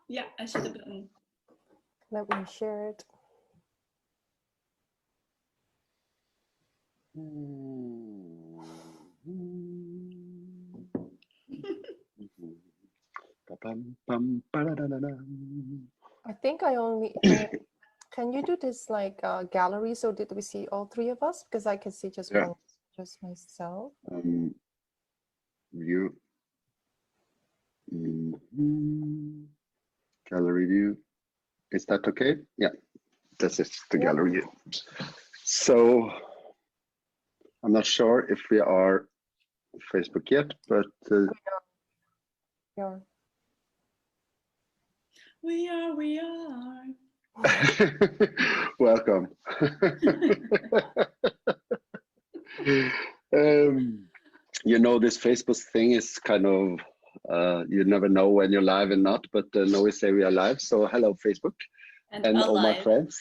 Yeah, I see the button. Let me share it. I think I only can you do this like gallery so that we see all three of us, because I can see just one, just myself. View. Gallery view. Is that okay? Yeah, this is the gallery view. So I'm not sure if we are on Facebook yet, but We are. welcome. You know, this Facebook thing is kind of you never know when you're live and not, but now we say we are live. So hello, Facebook, and all my friends.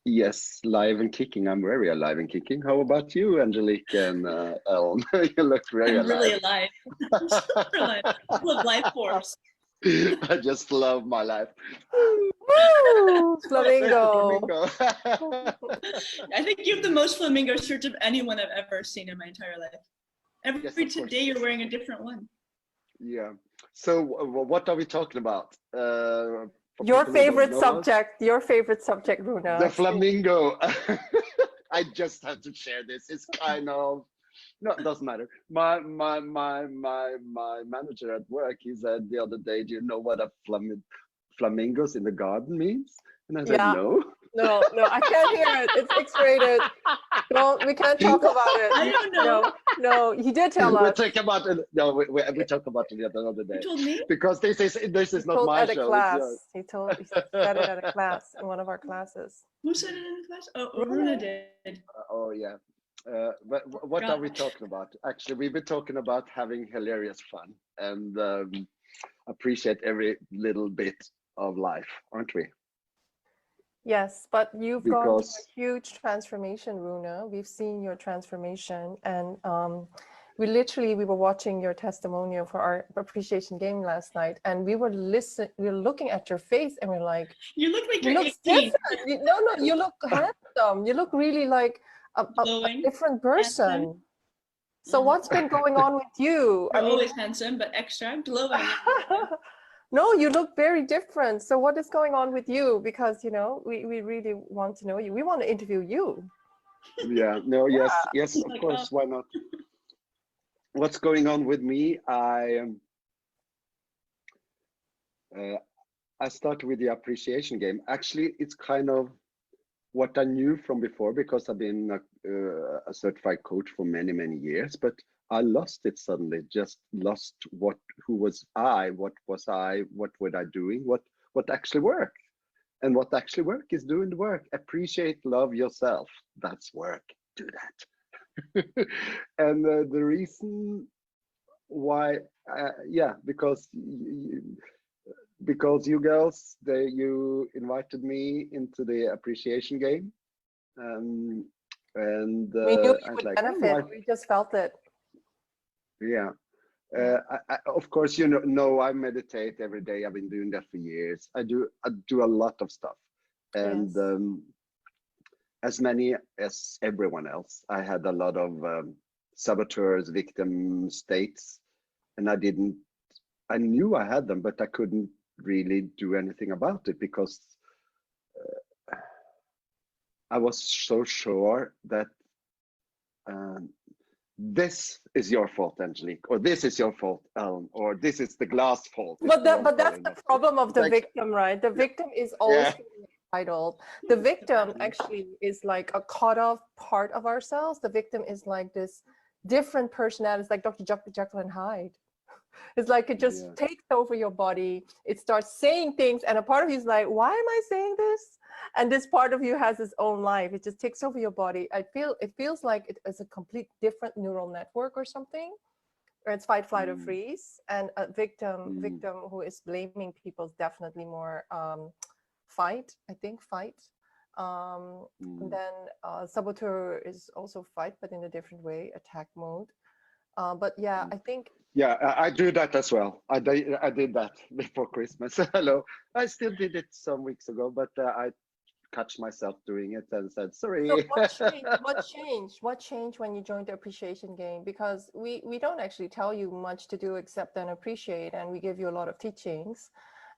Yes, live and kicking. I'm very alive and kicking. How about you, Angelique and Ellen? You look very alive. Really alive. I'm super alive. Full of life force. I just love my life. Woo! Flamingo. I think you have the most flamingo shirts of anyone I've ever seen in my entire life. Every day you're wearing a different one. Yeah. So what are we talking about? Your favorite subject. Your favorite subject, Rune. The flamingo. I just have to share this. It's kind of no, it doesn't matter. My manager at work, he said the other day, do you know what a flamingos in the garden means? And I said, no. No, I can't hear it. It's X-rated. We can't talk about it. I don't know. No, he did tell us. We talk about it. No, we talk about it the other day. You told me? Because this is not my show. Class. He said it at a class in one of our classes. Who said it in the class? Oh, Rune did. Oh yeah. But what are we talking about? Actually, we've been talking about having hilarious fun and appreciate every little bit of life, aren't we? Yes, but you've gone through a huge transformation, Rune. We've seen your transformation, and we were watching your testimonial for our appreciation game last night, and we were looking at your face, and we're like, you look like you're 18. Different. No, you look handsome. You look really like a different person. Handsome. So what's been going on with you? You're always handsome, but extra glowing. No, you look very different. So what is going on with you? Because, you know, we really want to know you. We want to interview you. Yeah, no, yes, of course. Why not? What's going on with me? I started with the appreciation game. Actually, it's kind of what I knew from before, because I've been a certified coach for many years, but I lost it suddenly, just lost who was I, what was I, what was I doing, what actually worked. And what actually work is doing the work. Appreciate, love yourself. That's work. Do that. And the reason why, because you girls, you invited me into the appreciation game. And we knew you would benefit. We just felt it. Yeah. Of course, you know, I meditate every day. I've been doing that for years. I do a lot of stuff, and as many as everyone else, I had a lot of saboteurs, victim states, and I knew I had them, but I couldn't really do anything about it, because I was so sure that this is your fault, Angelique, or this is your fault, Ellen, or this is the glass fault. But that's the problem of the victim, right? The victim is always entitled. The victim actually is like a cut off part of ourselves. The victim is like this different personality. It's like Dr. Jekyll and Hyde. It's like it just takes over your body. It starts saying things, and a part of you is like, why am I saying this? And this part of you has its own life. It just takes over your body. It feels like it is a complete different neural network or something, or it's fight, flight, or freeze. And a victim who is blaming people is definitely more fight. I think fight. And then saboteur is also fight, but in a different way, attack mode. But yeah, I think Yeah, I do that as well. I did that before Christmas. Hello. I still did it some weeks ago, but I catch myself doing it and said, So sorry. what changed? What changed? What changed when you joined the appreciation game? Because we don't actually tell you much to do except then appreciate, and we give you a lot of teachings.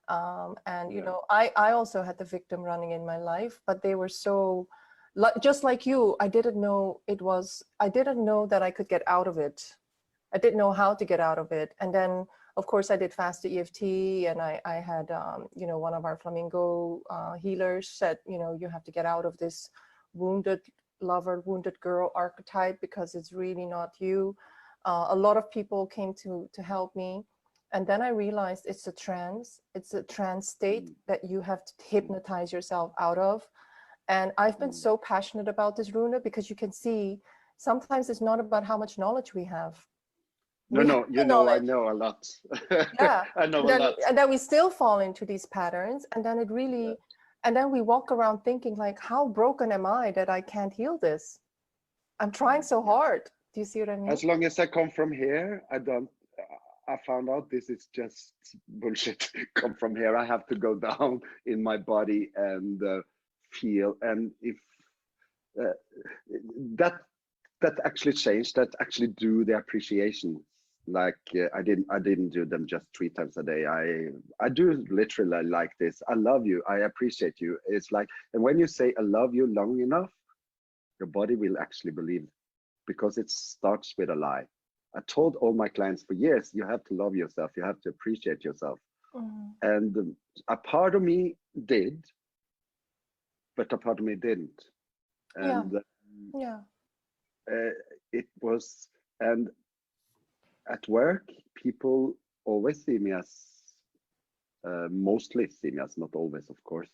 And you Yeah. know, I also had the victim running in my life, but they were so, just like you, I didn't know that I could get out of it. I didn't know how to get out of it. And then, of course, I did faster EFT, and I had, you know, one of our flamingo healers said, you know, you have to get out of this wounded lover, wounded girl archetype, because it's really not you. A lot of people came to help me. And then I realized it's a trance state that you have to hypnotize yourself out of. And I've been so passionate about this, Rune, because you can see sometimes it's not about how much knowledge we have. No, We have no, you the know, I knowledge, know a lot. yeah, I know a lot. and then we still fall into these patterns, and then it really, and then we walk around thinking like, how broken am I that I can't heal this? I'm trying so hard. Do you see what I mean? As long as I come from here, I found out this is just bullshit. Come from here, I have to go down in my body and feel. And if uh, that actually changed, that actually do the appreciation. Like I didn't do them just 3 times a day. I do literally like this. I love you. I appreciate you. It's like, and when you say I love you long enough, your body will actually believe, because it starts with a lie. I told all my clients for years, you have to love yourself. You have to appreciate yourself. And a part of me did, but a part of me didn't. And Yeah. It was, and at work, people always see me as, mostly see me as, not always, of course,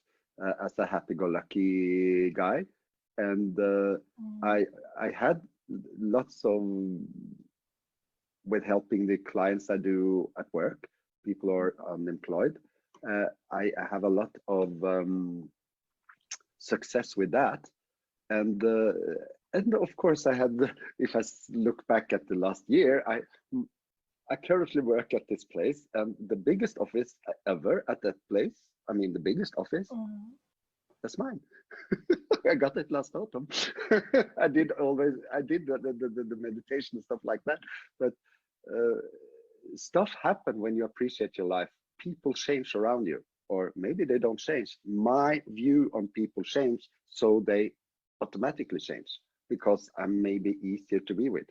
as a happy-go-lucky guy. And I had lots of, with helping the clients I do at work, people are unemployed. I have a lot of success with that. And of course I had, if I look back at the last year, I currently work at this place, and the biggest office ever at that place, I mean the biggest office, that's mine. I got it last autumn. I did the meditation and stuff like that, but stuff happen when you appreciate your life. People change around you, or maybe they don't change. My view on people change, so they automatically change, because I'm maybe easier to be with.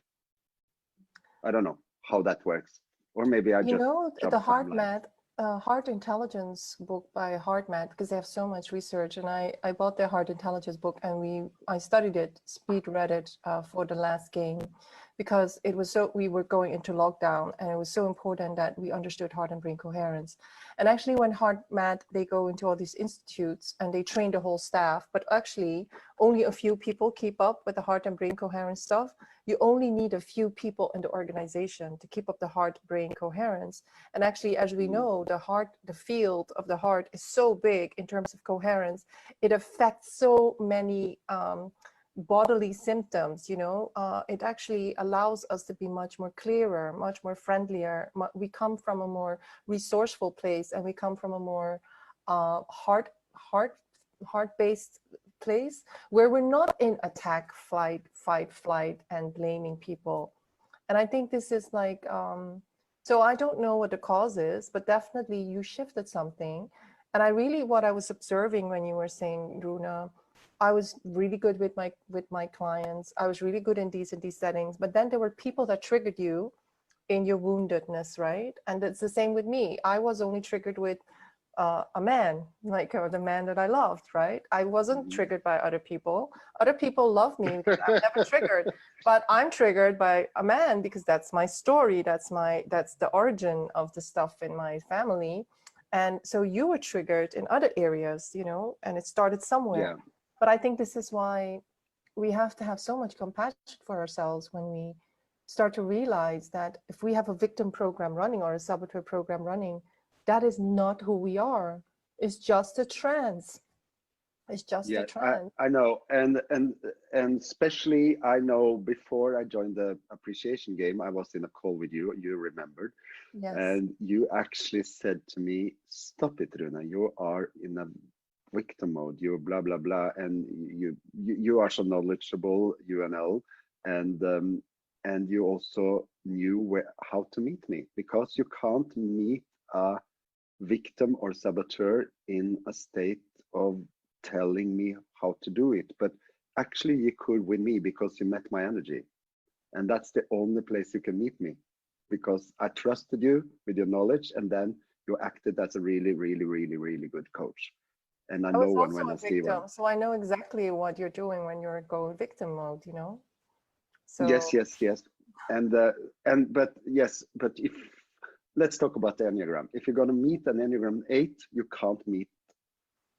I don't know how that works, or maybe I You just know, the timelines. Heart Intelligence book by HeartMath, because they have so much research, and I bought their Heart Intelligence book, and I studied it, speed read it for the last game, because it was we were going into lockdown, and it was so important that we understood heart and brain coherence. And actually, when HeartMath, they go into all these institutes and they train the whole staff, but actually only a few people keep up with the heart and brain coherence stuff. You only need a few people in the organization to keep up the heart-brain coherence. And actually, as we know, the field of the heart is so big in terms of coherence. It affects so many bodily symptoms, you know. It actually allows us to be much more clearer, much more friendlier. We come from a more resourceful place, and we come from a more heart-based place, where we're not in attack, fight, flight, and blaming people. And I think this is like, so I don't know what the cause is, but definitely you shifted something. And what I was observing when you were saying, Rune, I was really good with my clients. I was really good in these settings, but then there were people that triggered you in your woundedness, right? And it's the same with me. I was only triggered with a man, like the man that I loved, right? I wasn't triggered by other people. Other people love me because I'm never triggered, but I'm triggered by a man because that's my story. That's the origin of the stuff in my family. And so you were triggered in other areas, you know, and it started somewhere. Yeah. But I think this is why we have to have so much compassion for ourselves when we start to realize that if we have a victim program running or a saboteur program running, that is not who we are. It's just a trance. It's just a Yeah, trend. I know, and especially I know before I joined the appreciation game, I was in a call with you. You remembered, Yes. and you actually said to me, "Stop it, Rune. You are in a victim mode. You're blah blah blah, and you are so knowledgeable, UNL, and you also knew how to meet me, because you can't meet a victim or saboteur in a state of telling me how to do it, but actually you could with me because you met my energy, and that's the only place you can meet me, because I trusted you with your knowledge, and then you acted as a really really really really good coach, and I I know was one also when I a see one. victim, so I know exactly what you're doing when you're going victim mode, you know. So Yes, and but yes, but if let's talk about the Enneagram. If you're going to meet an Enneagram 8, you can't meet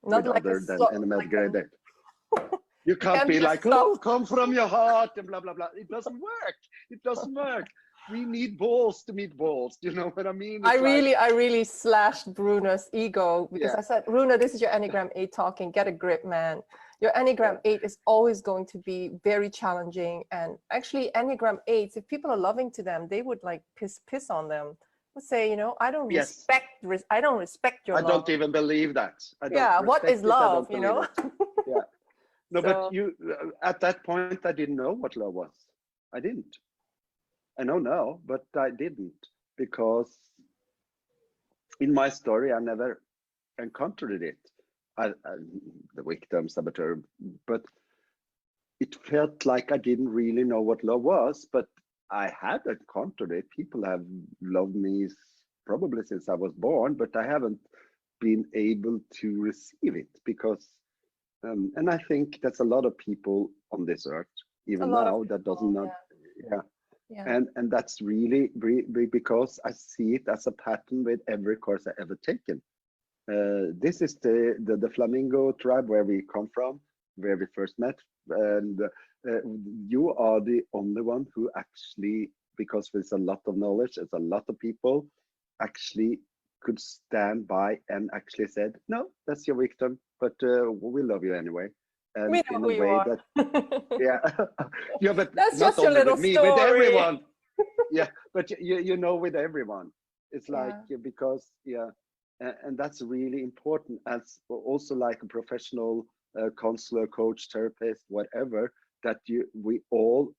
not with like other than Enneagram grade 8. You can't be be a like, oh, come from your heart and blah, blah, blah. It doesn't work. It doesn't work. We need balls to meet balls. Do you know what I mean? It's I really slashed Bruno's ego, because Yeah. I said, Bruno, this is your Enneagram 8 talking, get a grip, man. Your Enneagram 8 is always going to be very challenging. And actually Enneagram 8s, if people are loving to them, they would like piss on them. Would say, you know, I don't Yes. respect your I love. don't even believe that. I don't Yeah, what respect is it. I love, don't you believe know? it. Yeah. No, So, but you, at that point, I didn't know what love was. I didn't. I know now, but I didn't, because in my story, I never encountered it. The victim, saboteur, but it felt like I didn't really know what love was, but I had encountered it. People have loved me probably since I was born, but I haven't been able to receive it, because, and I think that's a lot of people on this earth, a even lot of now, that doesn't know. Yeah. yeah. And that's really because I see it as a pattern with every course I ever taken. This is the Flamingo tribe where we come from, where we first met, and you are the only one who actually, because there's a lot of knowledge, there's a lot of people, actually could stand by and actually said, no, that's your victim, but we love you anyway, and We know in who a you way are. that yeah yeah, but That's not just your only little with me, story. with everyone. Yeah, but you know, with everyone, it's like, Yeah. because yeah, and that's really important, as also like a professional counselor, coach, therapist, whatever, that we all,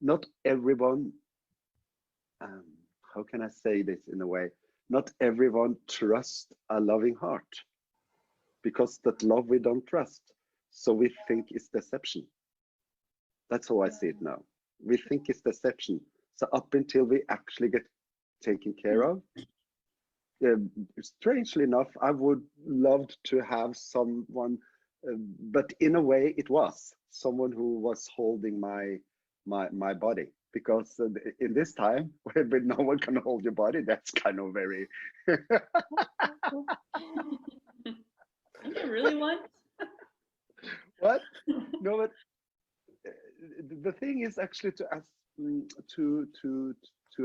not everyone, um, how can I say this in a way, not everyone trusts a loving heart, because that love we don't trust, so we think it's deception. That's how I see it now. We think it's deception. So up until we actually get taken care of, strangely enough, I would love to have someone, but in a way, it was someone who was holding my body, because in this time, when no one can hold your body, that's kind of very. Don't you really want? What? No, but the thing is actually to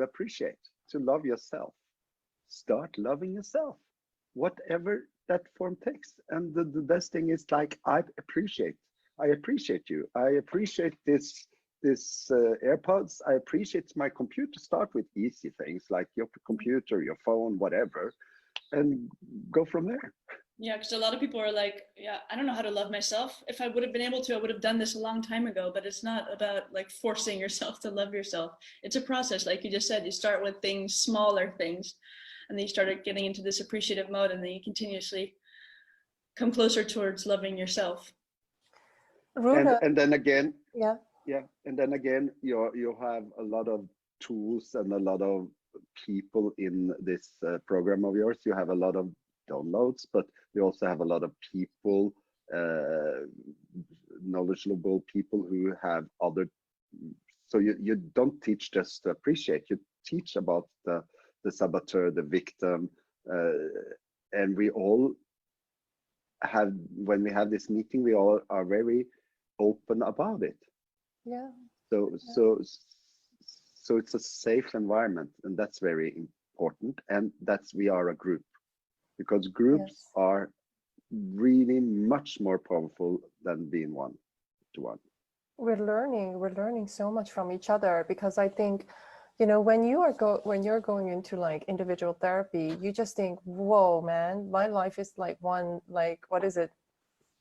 appreciate, to love yourself. Start loving yourself, whatever that form takes. And the best thing is, like, I appreciate you. I appreciate this AirPods. I appreciate my computer. Start with easy things like your computer, your phone, whatever, and go from there. Yeah, because a lot of people are like, yeah, I don't know how to love myself. If I would have been able to, I would have done this a long time ago. But it's not about like forcing yourself to love yourself. It's a process. Like you just said, you start with things, smaller things, and then you started getting into this appreciative mode, and then you continuously come closer towards loving yourself. Rune, And then again, yeah. and then again, you have a lot of tools and a lot of people in this program of yours. You have a lot of downloads, but you also have a lot of people, knowledgeable people who have other. So you don't teach just to appreciate. You teach about the saboteur, the victim, and we all have, when we have this meeting, we all are very open about it. Yeah. So it's a safe environment, and that's very important. And we are a group, because groups Yes. are really much more powerful than being one-to-one. We're learning so much from each other, because I think, you know, when you're going into like individual therapy, you just think, whoa, man, my life is like one, like, what is it?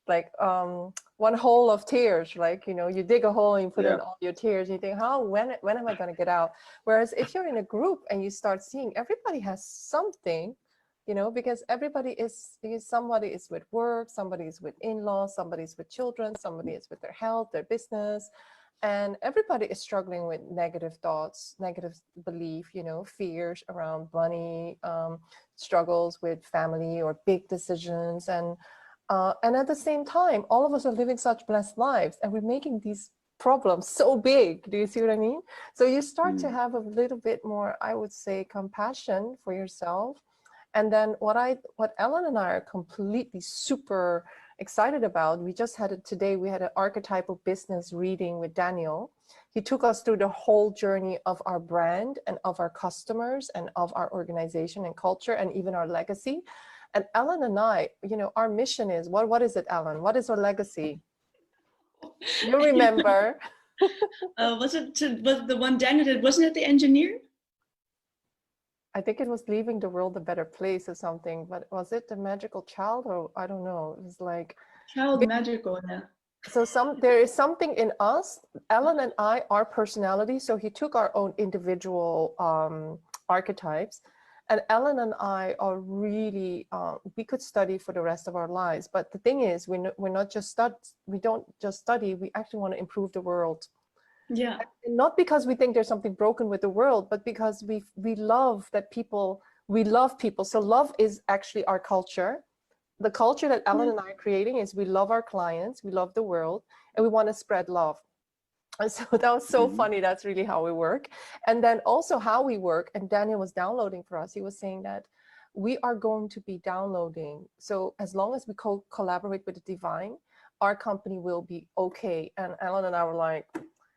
Like one hole of tears. Like, you know, you dig a hole and you put in all your tears, you think, when am I going to get out? Whereas if you're in a group and you start seeing everybody has something, you know, because somebody is with work, somebody is with in-laws, somebody is with children, somebody is with their health, their business, and everybody is struggling with negative thoughts, negative belief, you know, fears around money, struggles with family or big decisions, and at the same time, all of us are living such blessed lives, and we're making these problems so big. Do you see what I mean? So you start to have a little bit more, I would say, compassion for yourself. And then what Ellen and I are completely super excited about, we just had it today, we had an archetypal business reading with Daniel. He took us through the whole journey of our brand and of our customers and of our organization and culture and even our legacy. And Ellen and I, you know, our mission is, what is it, Ellen? What is our legacy? You remember? Was the one Daniel did, wasn't it the engineer? I think it was leaving the world a better place or something, but was it the magical child, or I don't know. It was like Child magical, yeah. So there is something in us, Ellen and I, our personality. So he took our own individual archetypes, and Ellen and I are really, we could study for the rest of our lives. But the thing is, we don't just study, we actually want to improve the world. Yeah. And not because we think there's something broken with the world, but because we love that we love people. So love is actually our culture. The culture that Ellen and I are creating is we love our clients, we love the world, and we want to spread love. And so that was so funny. That's really how we work. And then also how we work, and Daniel was downloading for us, he was saying that we are going to be downloading. So as long as we collaborate with the divine, our company will be okay. And Ellen and I were like,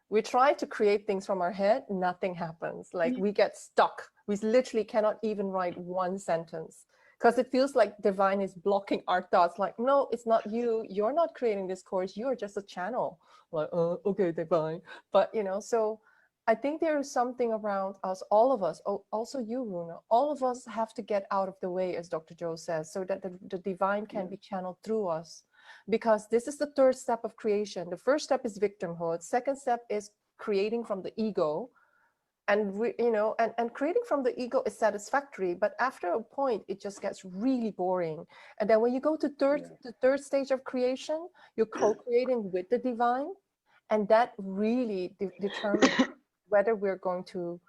we try to create things from our head, nothing happens. Like we get stuck. We literally cannot even write one sentence because it feels like divine is blocking our thoughts. Like, no, it's not you. You're not creating this course. You are just a channel. Like, okay, divine. But, you know, so I think there is something around us, all of us, also you, Rune, all of us have to get out of the way, as Dr. Joe says, so that the divine can be channeled through us. Because this is the third step of creation. The first step is victimhood. Second step is creating from the ego. And we, you know, and creating from the ego is satisfactory, but after a point, it just gets really boring. And then when you go to the third stage of creation, you're co-creating with the divine. And that really determines whether we're going to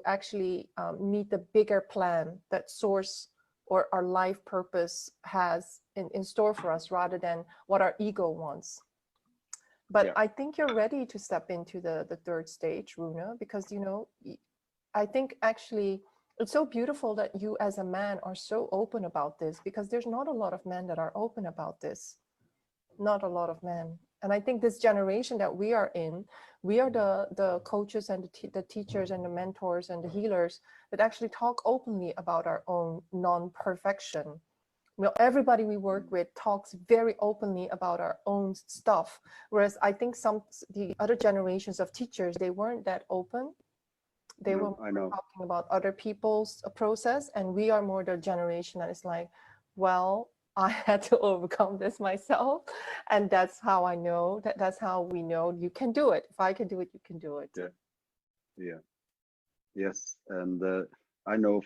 actually meet the bigger plan that source or our life purpose has in store for us, rather than what our ego wants. But I think you're ready to step into the third stage, Rune, because, you know, I think actually it's so beautiful that you as a man are so open about this, because there's not a lot of men that are open about this. Not a lot of men. And I think this generation that we are in, we are the coaches and the teachers and the mentors and the healers that actually talk openly about our own non-perfection. You know, everybody we work with talks very openly about our own stuff. Whereas I think the other generations of teachers, they weren't that open. They were talking about other people's process. And we are more the generation that is like, well, I had to overcome this myself. And that's how I know, that's how we know you can do it. If I can do it, you can do it. Yes. And I know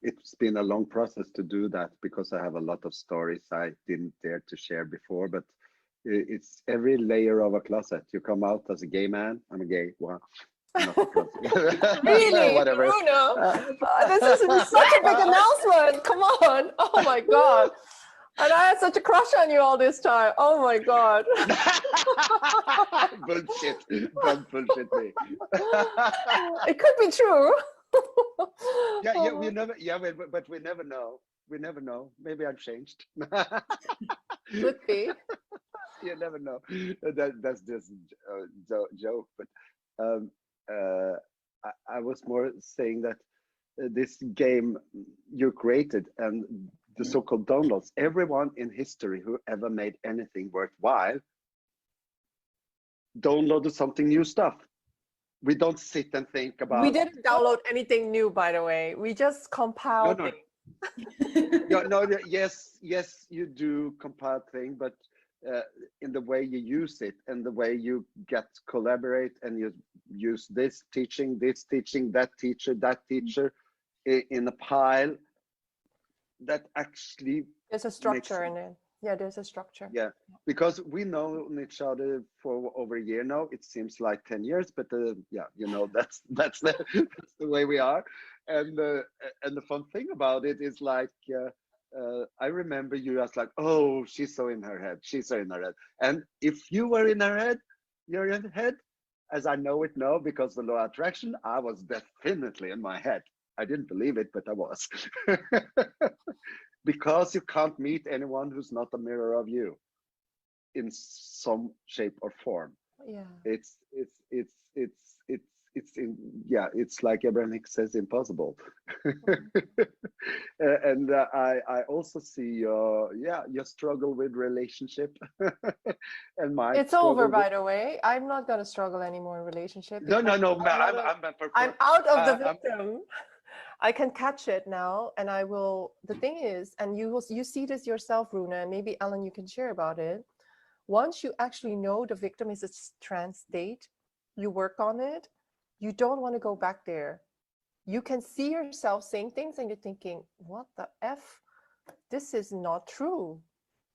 it's been a long process to do that, because I have a lot of stories I didn't dare to share before, but it's every layer of a closet. You come out as a gay man. I'm a gay. Wow. Really? Whatever. Rune, this is such a big announcement. Come on. Oh my God. And I had such a crush on you all this time. Oh my God. Bullshit. Don't bullshit me. It could be true. But we never know. We never know. Maybe I've changed. Could be. You never know. That's just a joke. But I was more saying that this game you created and the so-called downloads. Everyone in history who ever made anything worthwhile downloaded something new stuff. We don't sit and think about. We didn't download anything new, by the way. We just compiled No. things. Yes, you do compile things, but in the way you use it and the way you collaborate and you use this teaching, that teacher in a pile, that actually There's a structure in it. Yeah, there's a structure. Yeah, because we know each other for over a year now. It seems like 10 years, but yeah, you know, that's the way we are. And the fun thing about it is like, I remember you as like, oh, she's so in her head. She's so in her head. And if you were in her head, you're in her head, as I know it now, because the law of attraction, I was definitely in my head. I didn't believe it, but I was. Because you can't meet anyone who's not a mirror of you in some shape or form. Yeah. It's like Abraham Hicks says, impossible. And I also see your struggle with relationship and my it's over, by the way. I'm not gonna struggle anymore in relationship. No, I'm out of the victim. I can catch it now, and I will. The thing is, and you see this yourself, Rune, and maybe Ellen, you can share about it. Once you actually know the victim is a trance state, you work on it. You don't want to go back there. You can see yourself saying things, and you're thinking, "What the f? This is not true."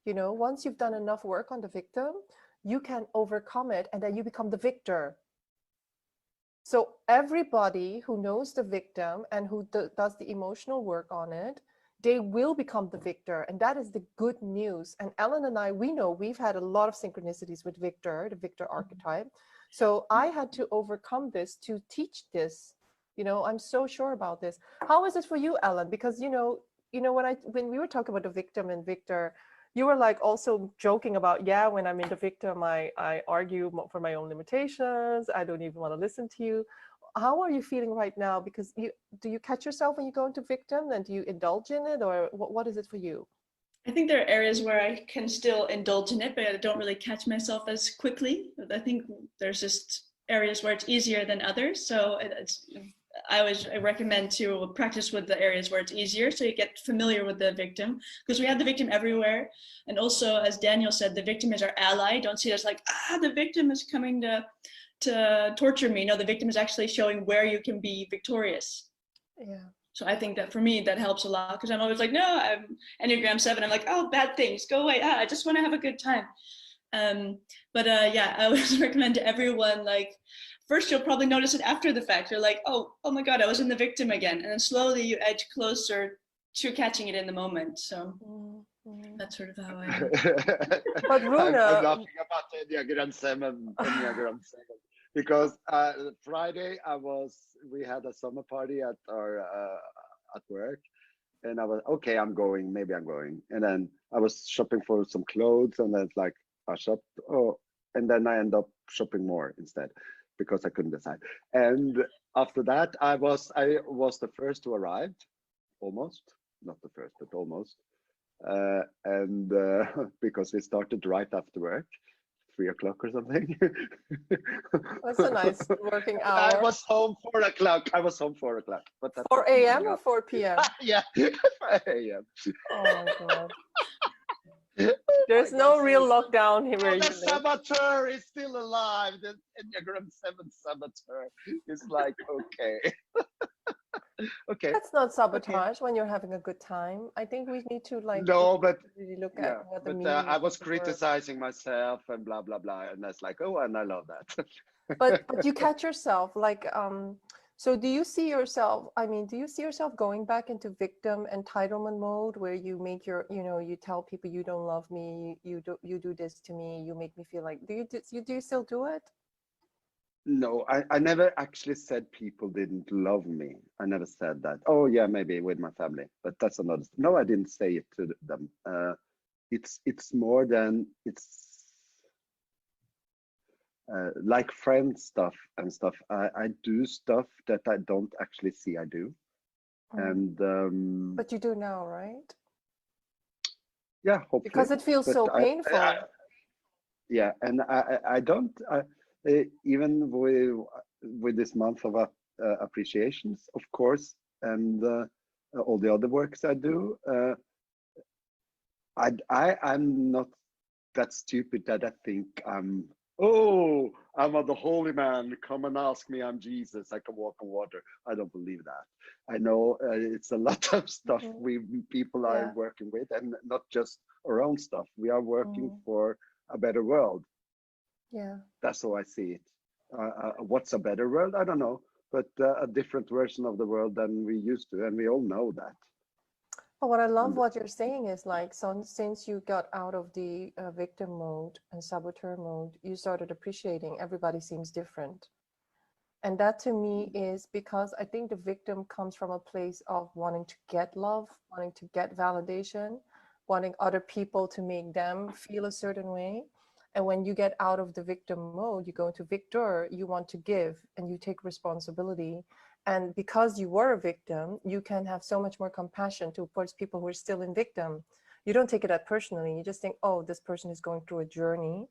You know, once you've done enough work on the victim, you can overcome it, and then you become the victor. So everybody who knows the victim and who does the emotional work on it, they will become the victor. And that is the good news. And Ellen and I, we know we've had a lot of synchronicities with Victor, the Victor archetype. So I had to overcome this to teach this. You know, I'm so sure about this. How is it for you, Ellen? Because, you know, when we were talking about the victim and Victor, you were like also joking about, yeah, when I'm in the victim, I argue for my own limitations. I don't even want to listen to you. How are you feeling right now? Because do you catch yourself when you go into victim, and do you indulge in it, or what is it for you? I think there are areas where I can still indulge in it, but I don't really catch myself as quickly. I think there's just areas where it's easier than others. So I recommend to practice with the areas where it's easier, so you get familiar with the victim, because we have the victim everywhere. And also, as Daniel said, the victim is our ally. Don't see it as like, the victim is coming to torture me. No, the victim is actually showing where you can be victorious. Yeah. So I think that for me, that helps a lot, because I'm always like, no, I'm Enneagram 7. I'm like, oh, bad things, go away. I just want to have a good time. Yeah, I always recommend to everyone, like, first you'll probably notice it after the fact. You're like, oh my God, I was in the victim again. And then slowly you edge closer to catching it in the moment. So that's sort of how I am. But Rune, I'm laughing about the Enneagram 7, because Friday we had a summer party at work, and I was okay, maybe I'm going. And then I was shopping for some clothes, and then it's like I shopped, and then I end up shopping more instead, because I couldn't decide. And after that, I was the first to arrive, almost, not the first, but almost. And because we started right after work, 3 o'clock or something. That's a nice working hour. I was home 4 o'clock. But 4 a.m. or 4 p.m.? Yeah, 5 a.m. Oh God. There's no real lockdown here. Oh, the saboteur is still alive. The Enneagram 7 saboteur is like, okay. Okay. That's not sabotage when you're having a good time. I think we need to like really look at what the meaning I was criticizing myself and blah blah blah, and that's like, oh, and I love that. but you catch yourself like so do you see yourself, do you see yourself going back into victim entitlement mode, where you make you tell people you don't love me, you do this to me, you make me feel like, do you still do it? No, I never actually said people didn't love me. I never said that. Oh yeah, maybe with my family, but that's another. No, I didn't say it to them. It's more than like friend stuff and stuff. I do stuff that I don't actually see I do, and but you do now, right? Yeah, hopefully. Because it feels But so painful. yeah, and I don't even with this month of appreciations, of course, and all the other works I do. I'm not that stupid that I think I'm a the holy man. Come and ask me. I'm Jesus. I can walk on water. I don't believe that. I know it's a lot of stuff we people are working with, and not just our own stuff. We are working for a better world. Yeah. That's how I see it. What's a better world? I don't know, but a different version of the world than we used to, and we all know that. But what I love what you're saying is like, so since you got out of the victim mode and saboteur mode, you started appreciating everybody seems different. And that to me is because I think the victim comes from a place of wanting to get love, wanting to get validation, wanting other people to make them feel a certain way. And when you get out of the victim mode, you go into victor, you want to give and you take responsibility. And because you were a victim, you can have so much more compassion towards people who are still in victim. You don't take it that personally. You just think, oh, this person is going through a journey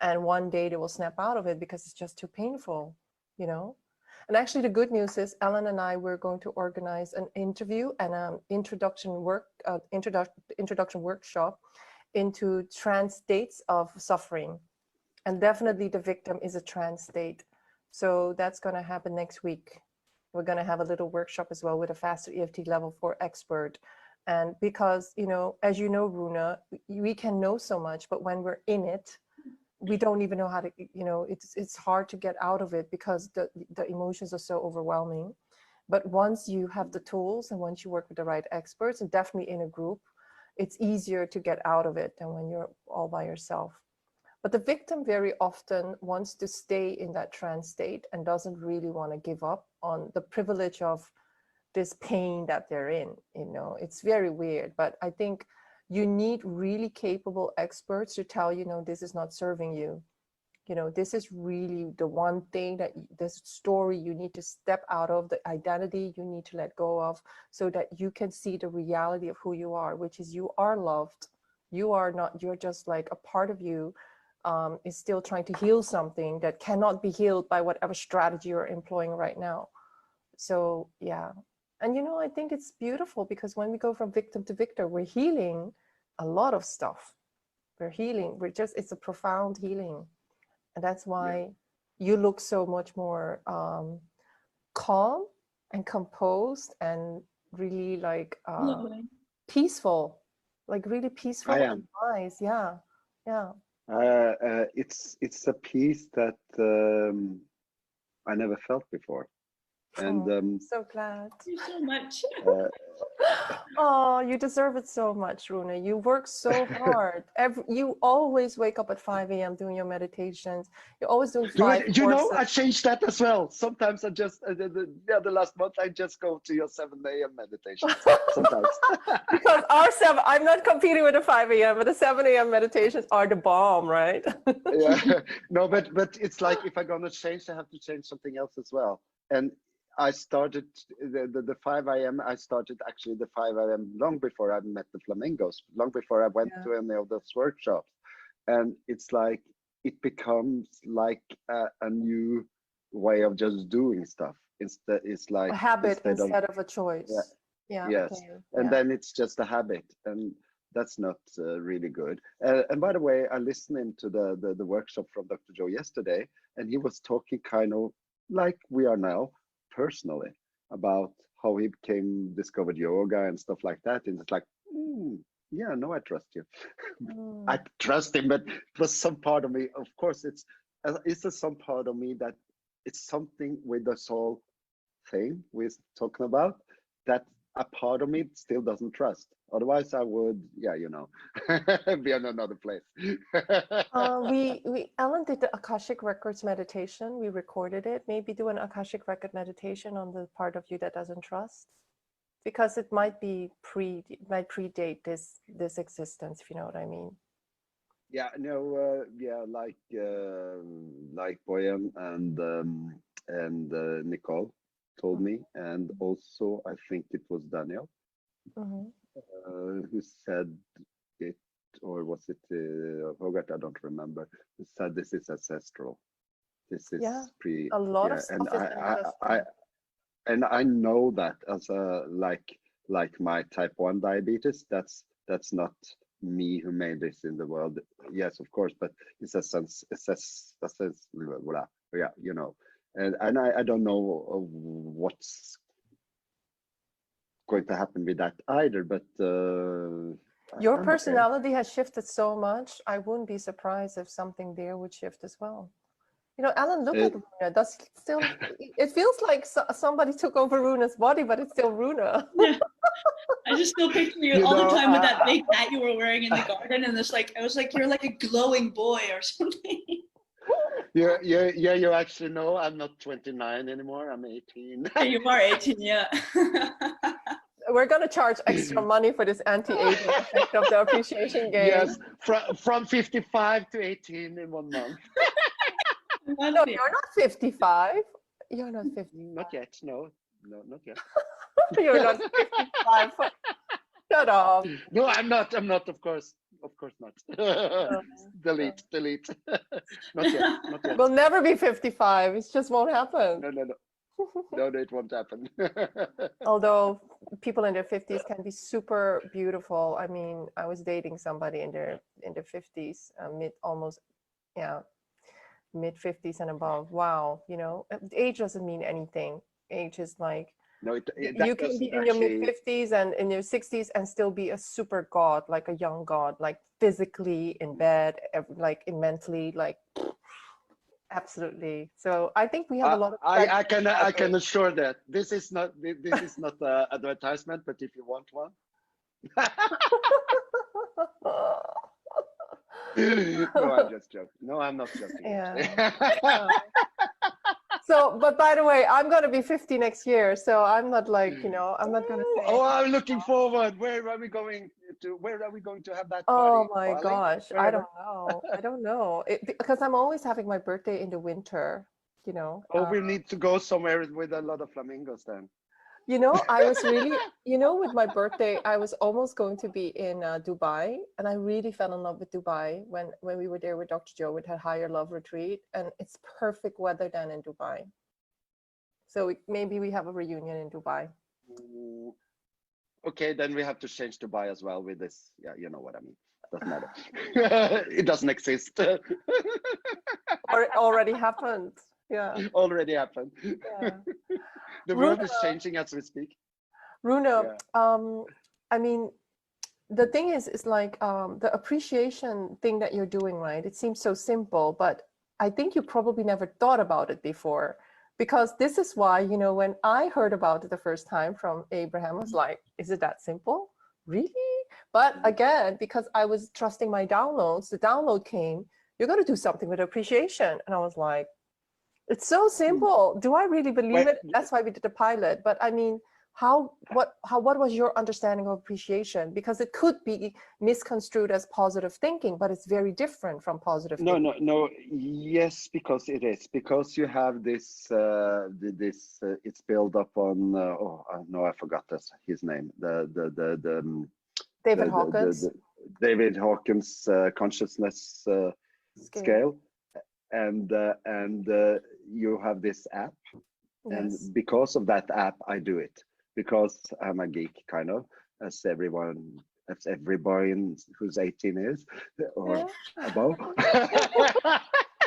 and one day they will snap out of it because it's just too painful, you know? And actually the good news is Ellen and I were going to organize an interview and an introduction workshop into trans states of suffering. And definitely the victim is a trans state. So that's going to happen next week. We're going to have a little workshop as well with a faster EFT level 4 expert. And because, you know, as you know, Rune, we can know so much, but when we're in it, we don't even know how to, you know, it's hard to get out of it because the emotions are so overwhelming. But once you have the tools and once you work with the right experts, and definitely in a group, it's easier to get out of it than when you're all by yourself. But the victim very often wants to stay in that trance state and doesn't really want to give up on the privilege of this pain that they're in. You know, it's very weird, but I think you need really capable experts to tell you, no, this is not serving you. You know, this is really the one thing that this story you need to step out of, the identity you need to let go of, so that you can see the reality of who you are, which is you are loved. You are not, you're just like a part of you is still trying to heal something that cannot be healed by whatever strategy you're employing right now. So yeah. And you know, I think it's beautiful because when we go from victim to victor, we're healing a lot of stuff. We're healing. It's a profound healing. And that's why you look so much more calm and composed and really like peaceful, like really peaceful and wise. Yeah. Yeah. It's a peace that I never felt before. And so glad. Thank you so much. Oh, you deserve it so much, Rune. You work so hard. You always wake up at 5 a.m. doing your meditations. You're always doing 5 you know, courses. I changed that as well. Sometimes I just the last month I just go to your 7 a.m. meditation. Sometimes because I'm not competing with the 5 a.m. but the 7 a.m. meditations are the bomb, right? Yeah, no, but it's like if I'm gonna change, I have to change something else as well. And I started the 5 a.m. I started actually the 5 a.m. long before I met the flamingos, long before I went to any of those workshops. And it's like it becomes like a new way of just doing stuff. It's like a habit instead of a choice. Yes, okay. And then it's just a habit, and that's not really good. And by the way, I listened into the workshop from Dr. Joe yesterday, and he was talking kind of like we are now, personally, about how he discovered yoga and stuff like that. And it's like, yeah, no, I trust you. I trust him, but it was some part of me. Of course, it's some part of me that it's something with the soul thing we're talking about that a part of me still doesn't trust. Otherwise, I would, be in another place. Ellen did the Akashic Records meditation. We recorded it. Maybe do an Akashic Record meditation on the part of you that doesn't trust, because it might predate this existence, if you know what I mean. Yeah, no, like Boyan and Nicole told me, and also I think it was Daniel who said it or was it Hogarth? I don't remember. It said this is ancestral. This is a lot of and stuff is ancestral. and I know that as a like my type 1 diabetes, that's not me who made this in the world. Yes, of course, but it's a sense, yeah, you know, and I don't know what's going to happen with that either, but your I'm personality has shifted so much. I wouldn't be surprised if something there would shift as well. You know, Alan, look at Rune. Does he still? It feels like somebody took over Rune's body, but it's still Rune. Yeah. I just still picture you all the time with that big hat you were wearing in the garden, and it's like I was like, you're like a glowing boy or something. Yeah, you actually know I'm not 29 anymore. I'm 18. Yeah, you are 18, yeah. We're going to charge extra money for this anti-aging effect of the appreciation game. Yes, from 55 to 18 in 1 month. No, you're not 55. You're not 55. Not yet, no, not yet. You're not 55. Shut up. No, I'm not, of course not. Delete. Not yet. We'll never be 55. It just won't happen. No, it won't happen. Although people in their 50s can be super beautiful. I mean, I was dating somebody in their 50s, mid 50s and above. Wow, you know, age doesn't mean anything. Age is like, you can be in your mid 50s and in your 60s and still be a super god, like a young god, like physically in bed, like mentally, like absolutely. So I think we have a lot of. I can assure that this is not an advertisement, but if you want one. No, I'm just joking. No, I'm not joking. Yeah. So, but by the way, I'm going to be 50 next year. So I'm not like, you know, I'm not going to say. Oh, I'm looking forward. Where are we going to have that party? Oh my gosh. I don't know. Because I'm always having my birthday in the winter, you know. Oh, we need to go somewhere with a lot of flamingos then. You know, I was really, you know, with my birthday, I was almost going to be in Dubai, and I really fell in love with Dubai when we were there with Dr. Joe with her Higher Love retreat, and it's perfect weather then in Dubai. So maybe we have a reunion in Dubai. Okay, then we have to change Dubai as well with this. Yeah, you know what I mean. Doesn't matter. It doesn't exist. Or it already happened. Yeah. Already happened. Yeah. The world is changing as we speak. Rune, I mean, the thing is like the appreciation thing that you're doing, right? It seems so simple, but I think you probably never thought about it before, because this is why, you know, when I heard about it the first time from Abraham, I was like, is it that simple? Really? But again, because I was trusting my downloads, the download came, you're going to do something with appreciation. And I was like, it's so simple. Do I really believe it? That's why we did the pilot. But I mean, what was your understanding of appreciation? Because it could be misconstrued as positive thinking, but it's very different from positive thinking. No. Yes, because it is. Because you have this, it's built up on, no, I forgot his name. David Hawkins. David Hawkins consciousness scale. And you have this app, and because of that app I do it, because I'm a geek, kind of, as everybody who's 18 is or above.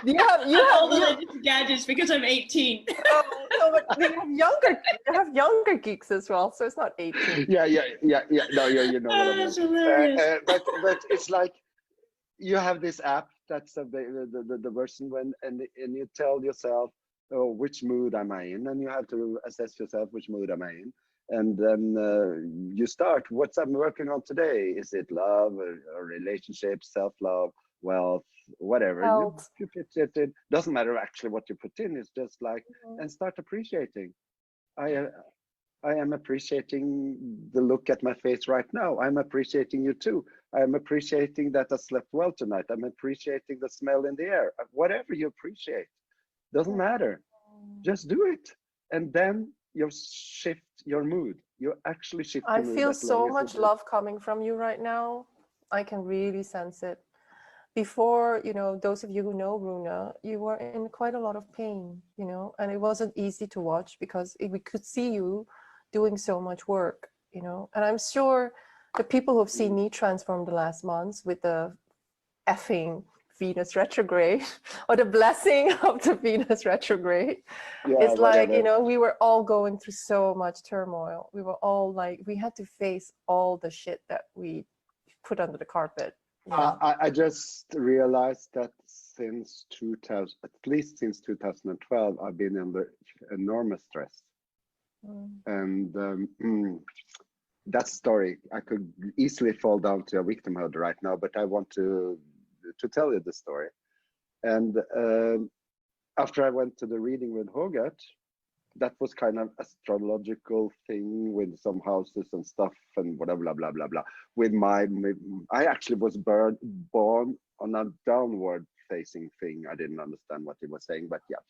you have all the gadgets because I'm 18. No, but you have younger geeks as well, so it's not 18. Yeah. No, you know what I mean. That's hilarious. But it's like you have this app. That's the version and you tell yourself, oh, which mood am I in, and you have to assess yourself, which mood am I in, and then you start. What's I'm working on today? Is it love or relationship, self-love, wealth, whatever? You put it doesn't matter actually what you put in. It's just like and start appreciating. I am appreciating the look at my face right now. I'm appreciating you too. I'm appreciating that I slept well tonight. I'm appreciating the smell in the air. Whatever you appreciate, doesn't matter. Just do it. And then you shift your mood. You actually shift your mood. I feel so much love coming from you right now. I can really sense it. Before, those of you who know Rune, you were in quite a lot of pain, and it wasn't easy to watch because we could see you doing so much work, and I'm sure the people who've seen me transform the last months with the effing Venus retrograde or the blessing of the Venus retrograde. It's like, we were all going through so much turmoil. We were all like, we had to face all the shit that we put under the carpet. I just realized that since 2000, at least since 2012, I've been under enormous stress. And that story, I could easily fall down to a victimhood right now, but I want to tell you the story. And after I went to the reading with Hogarth, that was kind of astrological thing with some houses and stuff and whatever, blah, blah, blah, blah. With I actually was born on a downward facing thing. I didn't understand what he was saying, but yeah.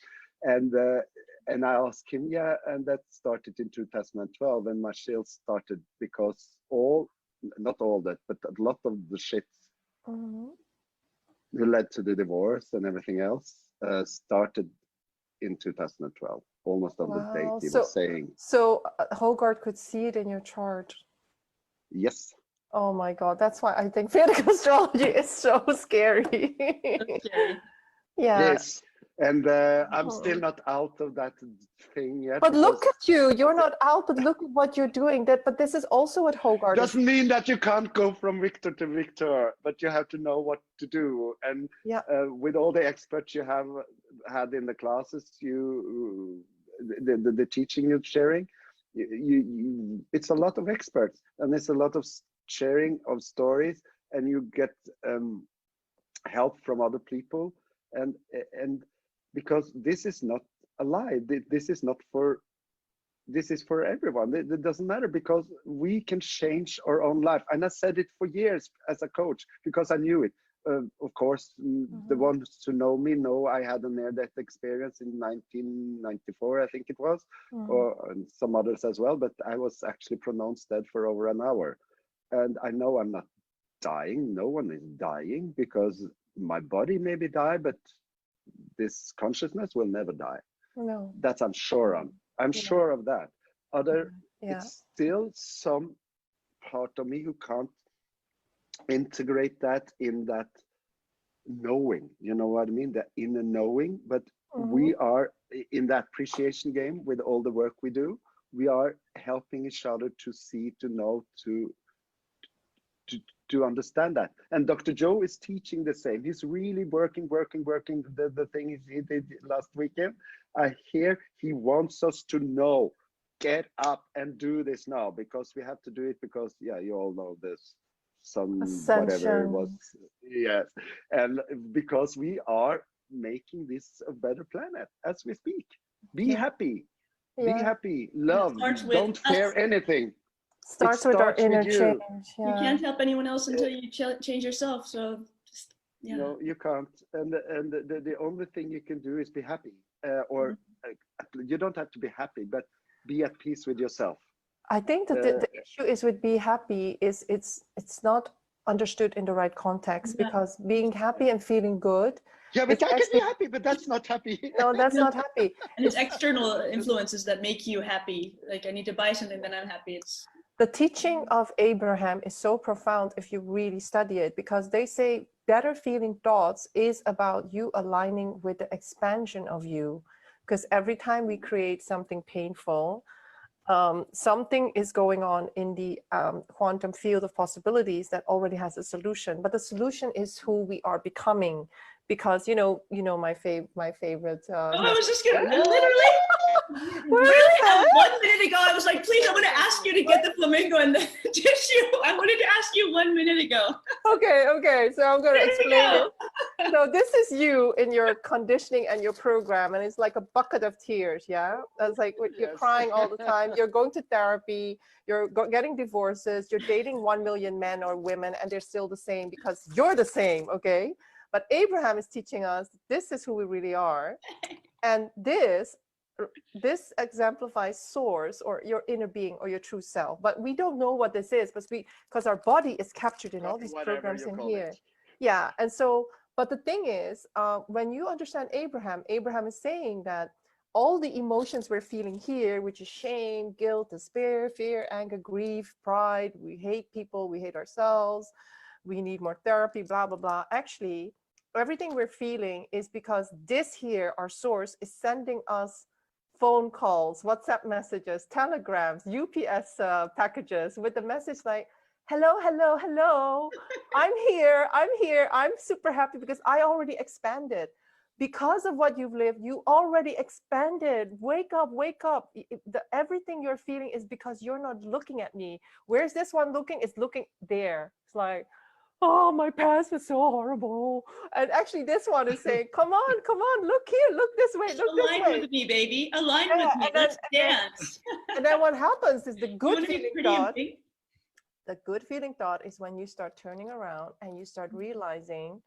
And I asked him, and that started in 2012, and my shield started because not all that, but a lot of the shit who led to the divorce and everything else started in 2012, almost on the date he was saying. So Hogarth could see it in your chart. Yes. Oh my God, that's why I think Vedic astrology is so scary. Okay. Yeah. Yes. And I'm still not out of that thing yet. But look at you, you're not out, but look at what you're doing. But this is also what Hogarth doesn't mean that you can't go from victor to victor, but you have to know what to do. And with all the experts you have had in the classes, the teaching you're sharing, it's a lot of experts, and it's a lot of sharing of stories, and you get help from other people, and because this is not a lie, this is for everyone. It doesn't matter, because we can change our own life. And I said it for years as a coach because I knew it. Of course, the ones who know me know I had a near-death experience in 1994, I think it was, and some others as well. But I was actually pronounced dead for over an hour. And I know I'm not dying. No one is dying, because my body maybe die, but this consciousness will never die. No. That's I'm sure on. I'm sure of that. It's still some part of me who can't integrate that in that knowing. You know what I mean? The inner knowing. But we are in that appreciation game with all the work we do. We are helping each other to see, to know, to understand that. And Dr. Joe is teaching the same. He's really working the thing he did last weekend. I hear he wants us to know, get up and do this now, because we have to do it, because you all know this, whatever it was. Yes. And because we are making this a better planet as we speak. Be happy. Be happy. Love. Don't fear anything. Starts with our inner change. You can't help anyone else until you change yourself. So no, you can't. And the only thing you can do is be happy. You don't have to be happy, but be at peace with yourself. I think that the issue is with be happy is it's not understood in the right context, because being happy and feeling good. Yeah, but I can be happy, but that's not happy. No, that's not happy. And it's external influences that make you happy. Like, I need to buy something, then I'm happy. The teaching of Abraham is so profound if you really study it, because they say better feeling thoughts is about you aligning with the expansion of you. Because every time we create something painful, something is going on in the quantum field of possibilities that already has a solution. But the solution is who we are becoming. Because you know my favorite. I was just gonna literally. 1 minute ago, I was like, please, I want to ask you to get the flamingo and the tissue. I wanted to ask you 1 minute ago. Okay. So I'm going to explain it. So this is you in your conditioning and your program, and it's like a bucket of tears. Yeah, it's like you're crying all the time. You're going to therapy. You're getting divorces. You're dating 1 million men or women, and they're still the same because you're the same. Okay. But Abraham is teaching us this is who we really are. And this this exemplifies source or your inner being or your true self, but we don't know what this is, because our body is captured in all these programs in here. Yeah. And so, but the thing is, when you understand Abraham is saying that all the emotions we're feeling here, which is shame, guilt, despair, fear, anger, grief, pride, we hate people, we hate ourselves, we need more therapy, blah, blah, blah. Actually, everything we're feeling is because this here, our source, is sending us phone calls, WhatsApp messages, telegrams, UPS packages with the message like, hello, hello, hello, I'm here, I'm super happy because I already expanded. Because of what you've lived, you already expanded. Wake up, wake up. Everything you're feeling is because you're not looking at me. Where's this one looking? It's looking there. It's like, oh, my past was so horrible. And actually this one is saying, come on, look here, look this way, look this way. Align with me, baby. Align with me. Let's dance. And then what happens is the good feeling thought. The good feeling thought is when you start turning around and you start realizing,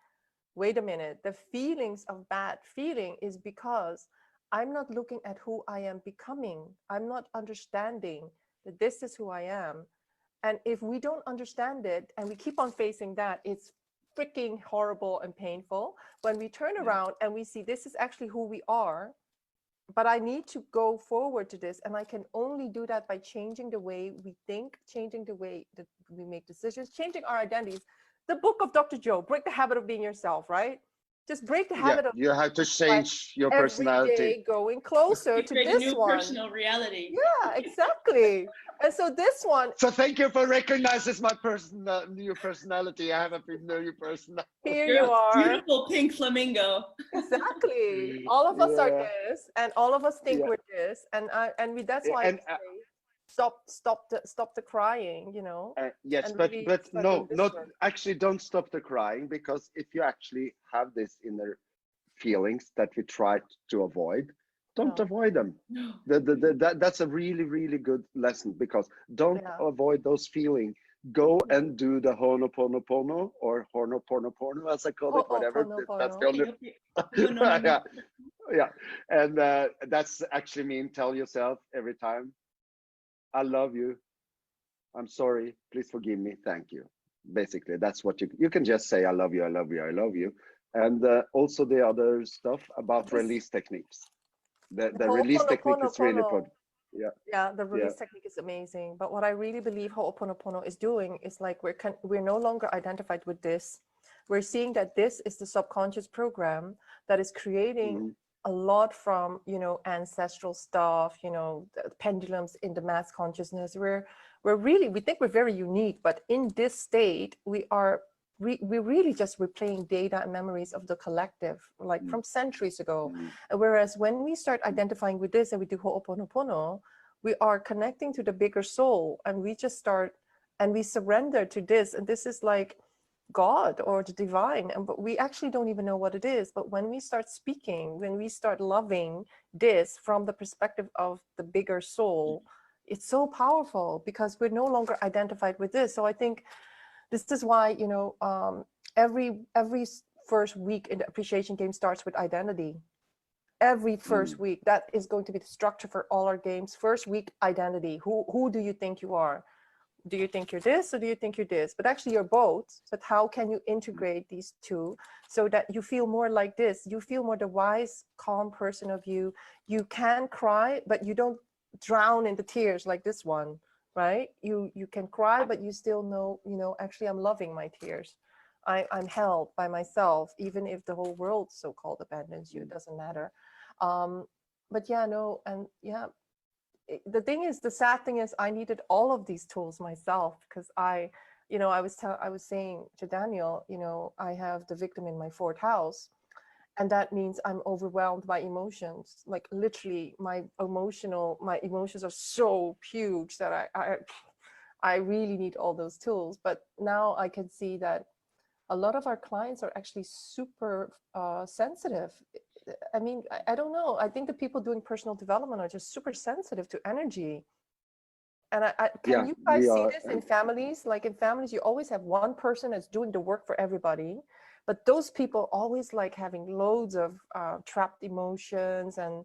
wait a minute, the feelings of bad feeling is because I'm not looking at who I am becoming. I'm not understanding that this is who I am. And if we don't understand it and we keep on facing that, it's freaking horrible and painful. When we turn around and we see this is actually who we are, but I need to go forward to this. And I can only do that by changing the way we think, changing the way that we make decisions, changing our identities. The book of Dr. Joe, Break the Habit of Being Yourself, right? Just break the habit of you have to change your every personality. day going closer to this new one. Personal reality. Yeah, exactly. And so this one. So thank you for recognizing my new personality. I have a new personality. Here you are. Beautiful pink flamingo. Exactly. All of us are this, and all of us think we're this, and that's why. And, stop the crying, you know. Yes, really but no, actually don't stop the crying, because if you actually have this inner feelings that we try to avoid, don't avoid them. No. That's a really good lesson, because don't avoid those feelings. Go and do the Ho'oponopono, or Ho'oponopono as I call it, whatever. That's the only yeah. And that's actually mean tell yourself every time, I love you, I'm sorry, please forgive me, thank you. Basically, that's what you can just say, I love you, I love you, I love you. And also the other stuff about release techniques. The release technique is really important. Yeah, the release technique is amazing. But what I really believe Ho'oponopono is doing is like we're no longer identified with this. We're seeing that this is the subconscious program that is creating a lot from, you know, ancestral stuff, you know, the pendulums in the mass consciousness. We think we're very unique, but in this state, we're really just replaying data and memories of the collective, like from centuries ago. And whereas when we start identifying with this and we do Ho'oponopono, we are connecting to the bigger soul, and we just start and we surrender to this. And this is like God or the divine, but we actually don't even know what it is. But when we start speaking, when we start loving this from the perspective of the bigger soul, it's so powerful, because we're no longer identified with this. So I think this is why, you know, every first week in the appreciation game starts with identity. Every first week, that is going to be the structure for all our games. First week, identity. Who do you think you are? Do you think you're this, or do you think you're this? But actually you're both. But how can you integrate these two so that you feel more like this? You feel more the wise, calm person of you. You can cry, but you don't drown in the tears like this one, right? You can cry, but you still know, you know, actually I'm loving my tears. I'm held by myself, even if the whole world so-called abandons you, it doesn't matter. But yeah, no, and yeah, the thing is, the sad thing is I needed all of these tools myself, because I was saying to Daniel, you know, I have the victim in my 4th house, and that means I'm overwhelmed by emotions. Like literally my emotions are so huge that I really need all those tools. But now I can see that a lot of our clients are actually super sensitive. I mean, I don't know. I think the people doing personal development are just super sensitive to energy. And can you guys see this in families? Like in families, you always have one person that's doing the work for everybody, but those people always like having loads of trapped emotions, and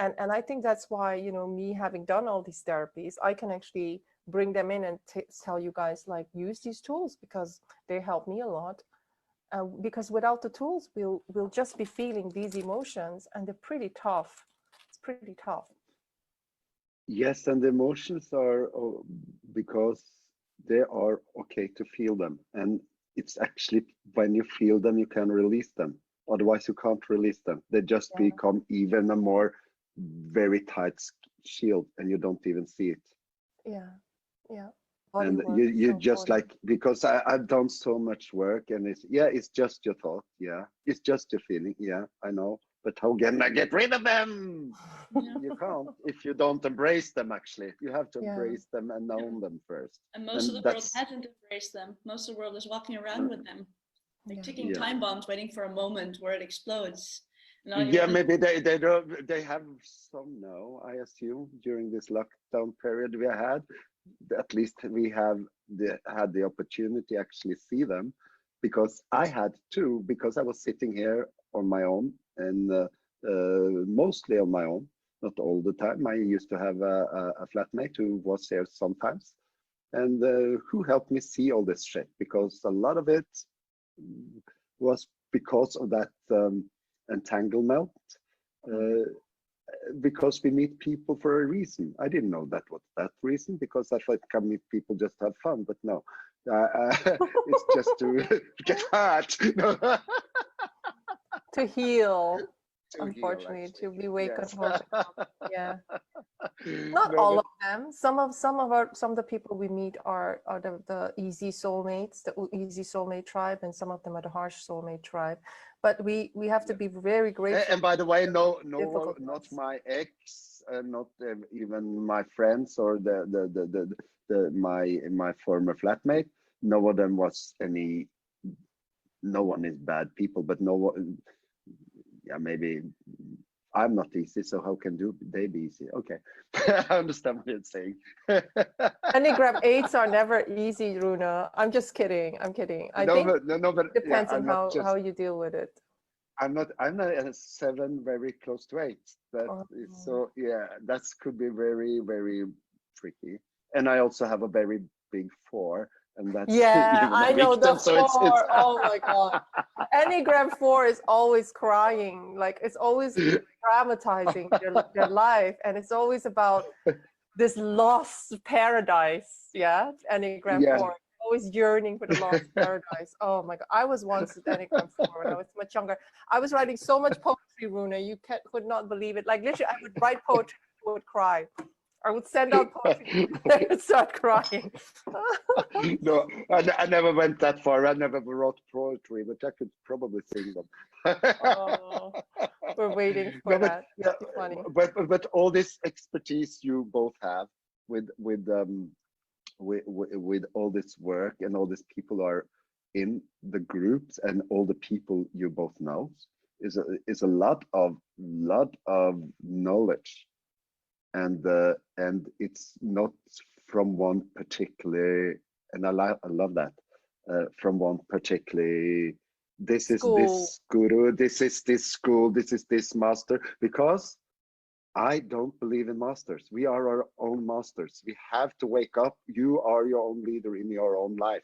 And I think that's why, you know, me having done all these therapies, I can actually bring them in and tell you guys, like, use these tools because they help me a lot. Because without the tools, we'll just be feeling these emotions, and they're pretty tough. It's pretty tough. Yes, and the emotions are because they are okay to feel them, and it's actually when you feel them, you can release them. Otherwise, you can't release them. They just become even a more very tight shield, and you don't even see it. Yeah, yeah. And you just like, because I've done so much work, and it's just your thought, it's just your feeling, I know, but how can I get rid of them? You can't if you don't embrace them. Actually, you have to embrace them and own them first. And most of the world hasn't embraced them. Most of the world is walking around with them, like ticking time bombs, waiting for a moment where it explodes. Maybe they have some now, I assume, during this lockdown period we had. At least we have had the opportunity to actually see them, because I had to, because I was sitting here on my own, and mostly on my own, not all the time. I used to have a flatmate who was here sometimes, and who helped me see all this shit, because a lot of it was because of that entanglement. Because we meet people for a reason. I didn't know that was that reason, because I thought come meet people just to have fun, but no, it's just to get hurt. No. To heal, unfortunately, to be awakened. Yeah. Not all of them. Some of the people we meet are the easy soulmates, the easy soulmate tribe, and some of them are the harsh soulmate tribe. But we have to be very grateful. And by the way, no, not my ex, not even my friends or my former flatmate. No of them was any. No one is bad people, but no one. Yeah, maybe I'm not easy, so how can they be easy? Okay, I understand what you're saying. Enneagram 8s are never easy, Rune. I'm just kidding. I'm kidding. I think but it depends on how you deal with it. I'm not a 7, very close to 8. So that could be very, very tricky. And I also have a very big 4, and that's I know victim, the 4. Oh my god, Enneagram 4 is always crying, like it's always dramatizing their life, and it's always about this lost paradise. Enneagram 4, always yearning for the lost paradise. Oh my god, I was once at Enneagram 4 when I was much younger. I was writing so much poetry, Rune, you could not believe it. Like literally, I would write poetry, I would cry. I would send out poetry, they would start crying. No, I never went that far. I never wrote poetry, but I could probably sing them. Oh, we're waiting for that. That'd be funny. But all this expertise you both have with all this work, and all these people are in the groups, and all the people you both know, is a lot of knowledge. And it's not from one particular, and I love that, from one particular, this is this guru, this is this school, this is this master, because I don't believe in masters. We are our own masters. We have to wake up. You are your own leader in your own life.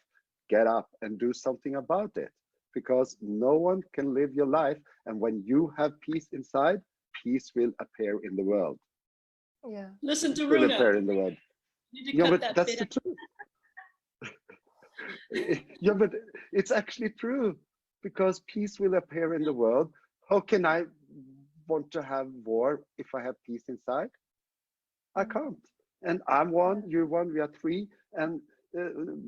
Get up and do something about it, because no one can live your life. And when you have peace inside, peace will appear in the world. Yeah. Listen to Rune. In the world. But that's the truth. But it's actually true, because peace will appear in the world. How can I want to have war if I have peace inside? I can't. And I'm one, you're one, we are 3. And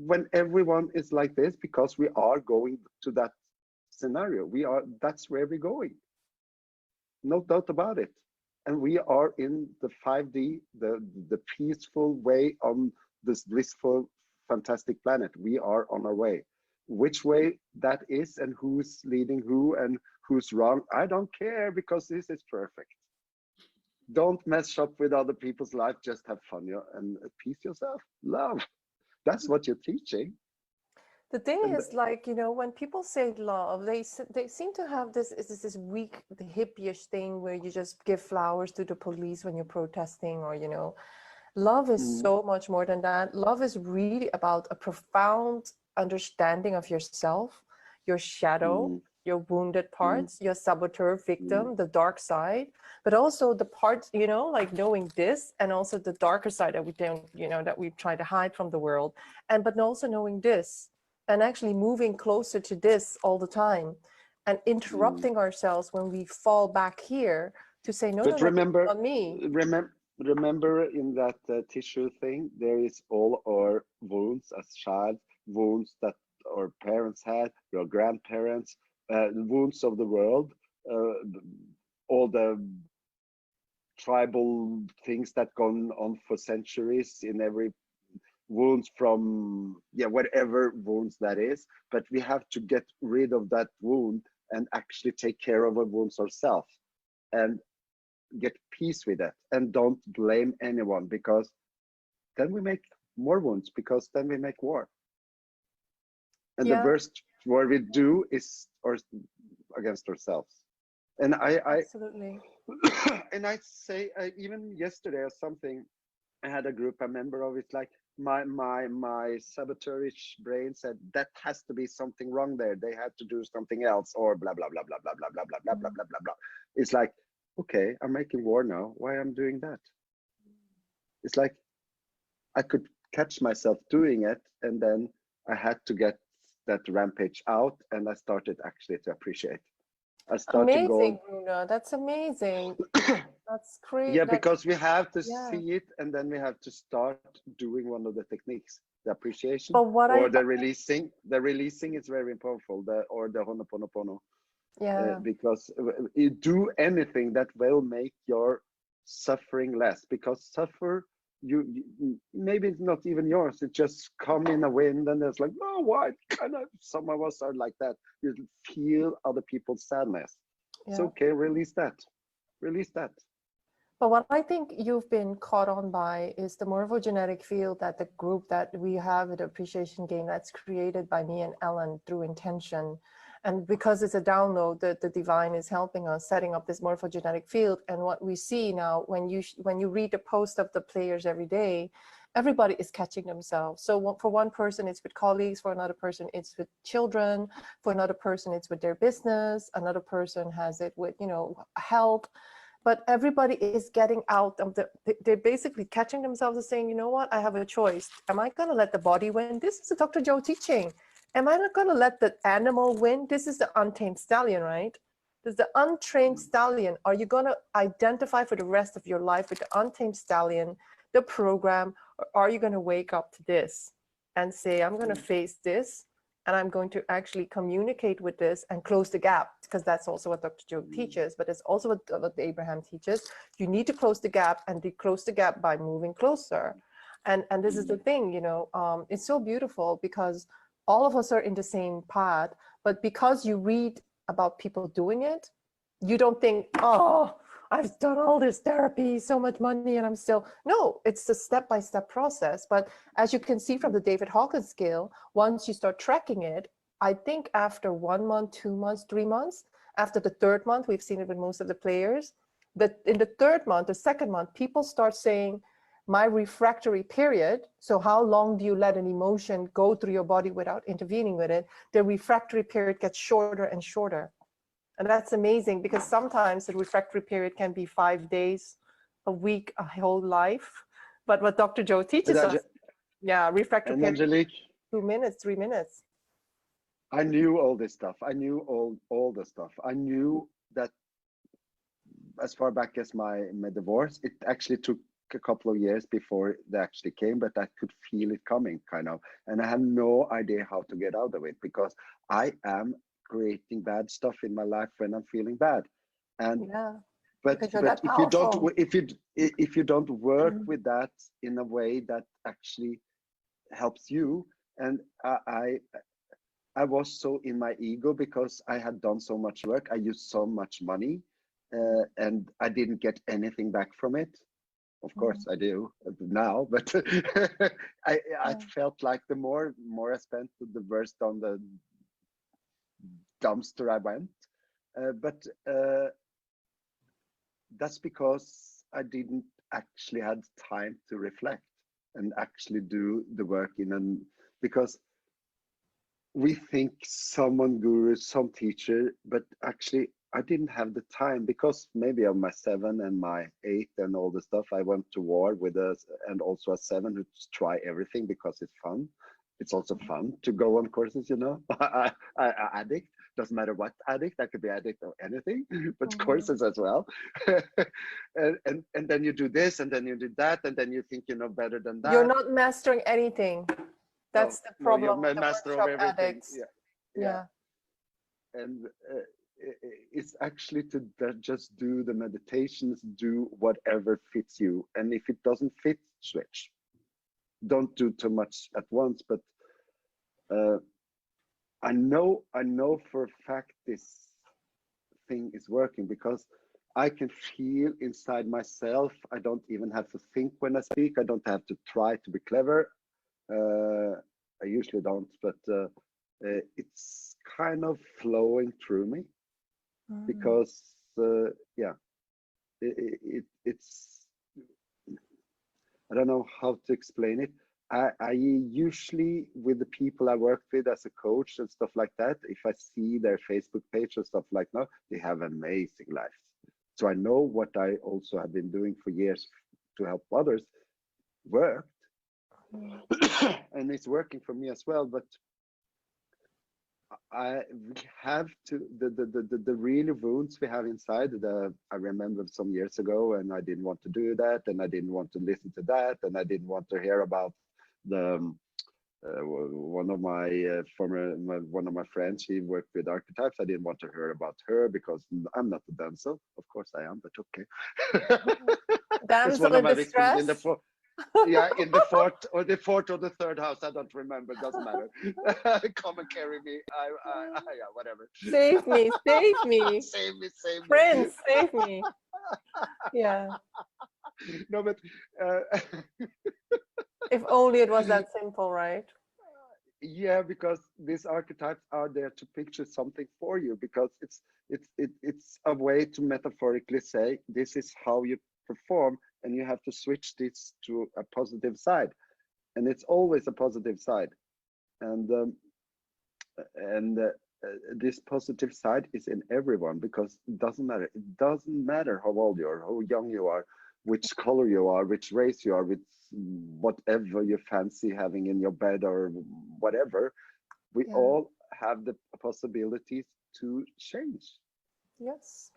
when everyone is like this, because we are going to that scenario, that's where we're going. No doubt about it. And we are in the 5D, the peaceful way on this blissful, fantastic planet. We are on our way. Which way that is, and who's leading who, and who's wrong, I don't care, because this is perfect. Don't mess up with other people's life. Just have fun and peace yourself. Love. That's what you're teaching. The thing And is, like, you know, when people say love, they seem to have this weak, the hippie-ish thing where you just give flowers to the police when you're protesting, or, you know, love is mm, so much more than that. Love is really about a profound understanding of yourself, your shadow, mm, your wounded mm, parts, your saboteur, mm, victim, the dark side, but also the parts, you know, like knowing this, and also the darker side that we don't, you know, that we try to hide from the world. And but also knowing this, and actually moving closer to this all the time, and mm. interrupting ourselves when we fall back here to say, no, no, But no, this is remember, not me. remember in that tissue thing, there is all our wounds as child, wounds that our parents had, your grandparents, wounds of the world, uh, all the tribal things that gone on for centuries in every wounds from, yeah, whatever wounds that is. But we have to get rid of that wound and actually take care of our wounds ourselves and get peace with it, and don't blame anyone, because then we make more wounds, because then we make war, and the Yeah, worst war we do is against ourselves. And absolutely. and I say, even yesterday or something, I had a group, a member of it, like my saboteurish brain said that has to be something wrong there. They had to do something else, or blah blah blah blah blah blah blah blah blah blah Mm. blah blah blah. It's like, okay, I'm making war now. Why I'm doing that? It's like I could catch myself doing it, and then I had to get that rampage out, and I started actually to appreciate. I started Amazing, going, Runa. That's amazing. That's great. yeah, That's, because we have to yeah. see it, and then we have to start doing one of the techniques, the appreciation But what or I, the releasing. The releasing is very powerful, or the honoponopono, yeah, because you do anything that will make your suffering less, because suffer, maybe it's not even yours, it just come in a wind, and it's like, no, why kind of, some of us are like that. You feel other people's sadness. It's yeah. okay, release that, release that. But what I think you've been caught on by is the morphogenetic field that the group that we have at the appreciation game that's created by me and Ellen through intention. And because it's a download, the divine is helping us setting up this morphogenetic field. And what we see now, when you read the post of the players every day, everybody is catching themselves. So for one person, it's with colleagues. For another person, it's with children. For another person, it's with their business. Another person has it with, you know, health. But everybody is getting out of they're basically catching themselves and saying, you know what, I have a choice. Am I going to let the body win? This is a Dr. Joe teaching. Am I not going to let the animal win? This is the untamed stallion, right? There's the untrained stallion. Are you going to identify for the rest of your life with the untamed stallion, the program, or are you going to wake up to this and say, I'm going to face this, and I'm going to actually communicate with this and close the gap, because that's also what Dr. Joe teaches, but it's also what Abraham teaches. You need to close the gap, and they close the gap by moving closer. And this is the thing, you know, it's so beautiful because all of us are in the same path, but because you read about people doing it, you don't think, oh, I've done all this therapy, so much money, and I'm still, no, it's a step-by-step process. But as you can see from the David Hawkins scale, once you start tracking it, I think after 1 month, 2 months, 3 months, after the third month, we've seen it with most of the players, that in the third month, the second month, people start saying, my refractory period, so how long do you let an emotion go through your body without intervening with it, the refractory period gets shorter and shorter. And that's amazing, because sometimes the refractory period can be 5 days, a week, a whole life. But what Dr. Joe teaches us, yeah, refractory And period, Angelique, 2 minutes, 3 minutes. I knew all this stuff. I knew all the stuff. I knew that as far back as my divorce, it actually took a couple of years before they actually came, but I could feel it coming, kind of. And I have no idea how to get out of it, because I am creating bad stuff in my life when I'm feeling bad. And Yeah, but because you're that if you don't, powerful. if you don't work with that in a way that actually helps you, and I was so in my ego because I had done so much work. I used so much money, and I didn't get anything back from it. Of course I do now, but I felt like the more I spent, the worse down the dumpster I went. But that's because I didn't actually had time to reflect and actually do the work because we think someone guru, some teacher, but actually I didn't have the time because maybe of my 7 and my 8 and all the stuff. I went to war with and also a 7 who try everything because it's fun. It's also fun to go on courses, you know. I addict, doesn't matter what addict, I could be addict or anything, but courses as well. and then you do this and then you do that and then you think you know better than that. You're not mastering anything. That's the problem. You're master of everything. Addicts. Yeah. And it's actually to just do the meditations, do whatever fits you. And if it doesn't fit, switch. Don't do too much at once, but I know for a fact this thing is working because I can feel inside myself. I don't even have to think when I speak. I don't have to try to be clever. I usually don't, but it's kind of flowing through me because it's I don't know how to explain it. I usually, with the people I work with as a coach and stuff like that, if I see their Facebook page and stuff like that, they have amazing lives. So I know what I also have been doing for years to help others worked. And it's working for me as well, but we have to the real wounds we have inside. I remember some years ago, and I didn't want to do that, and I didn't want to listen to that, and I didn't want to hear about the one of my friends. She worked with archetypes. I didn't want to hear about her because I'm not a damsel. Of course I am, but okay. Damsel in distress. In the fourth or the third house, I don't remember, doesn't matter. Come and carry me. Yeah, whatever. Save me. save me. Prince, save me. Yeah. No, but if only it was that simple, right? Yeah, because these archetypes are there to picture something for you, because it's a way to metaphorically say this is how you perform, and you have to switch this to a positive side, and it's always a positive side, and this positive side is in everyone, because it doesn't matter how old you are, how young you are, which color you are, which race you are, with whatever you fancy having in your bed or whatever. We all have the possibilities to change. Yes.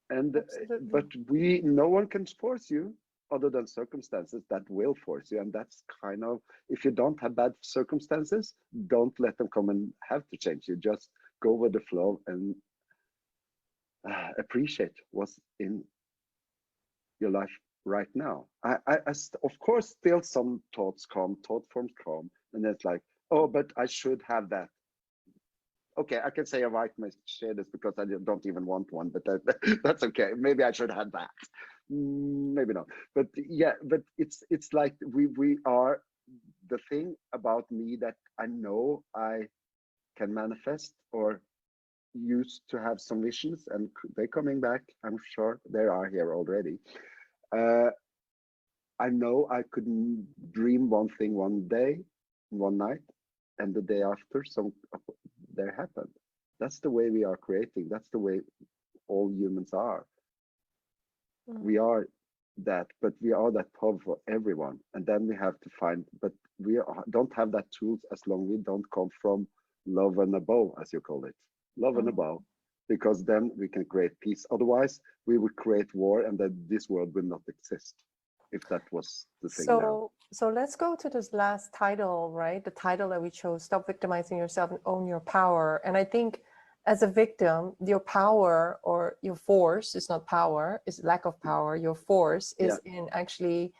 And absolutely. but no one can force you, other than circumstances that will force you. And that's kind of, if you don't have bad circumstances, don't let them come and have to change you. Just go with the flow and appreciate what's in your life right now. Of course, still some thought forms come, and it's like, oh, but I should have that. Okay, I can say I might share this because I don't even want one, but that's okay. Maybe I should have that. Maybe not. But yeah, but it's like we are, the thing about me that I know I can manifest or use to have some visions, and they're coming back. I'm sure they are here already. I know I could dream one thing one day, one night, and the day after, there happened. That's the way we are creating. That's the way all humans are. We are that, but we are that power for everyone. And then we have to find, but we don't have that tools as long as we don't come from love and above, as you call it, love and above, because then we can create peace. Otherwise, we would create war, and then this world will not exist, if that was the thing. So let's go to this last title, right? The title that we chose, Stop Victimizing Yourself and Own Your Power. And I think as a victim, your power or your force is not power, is lack of power. Your force is in actually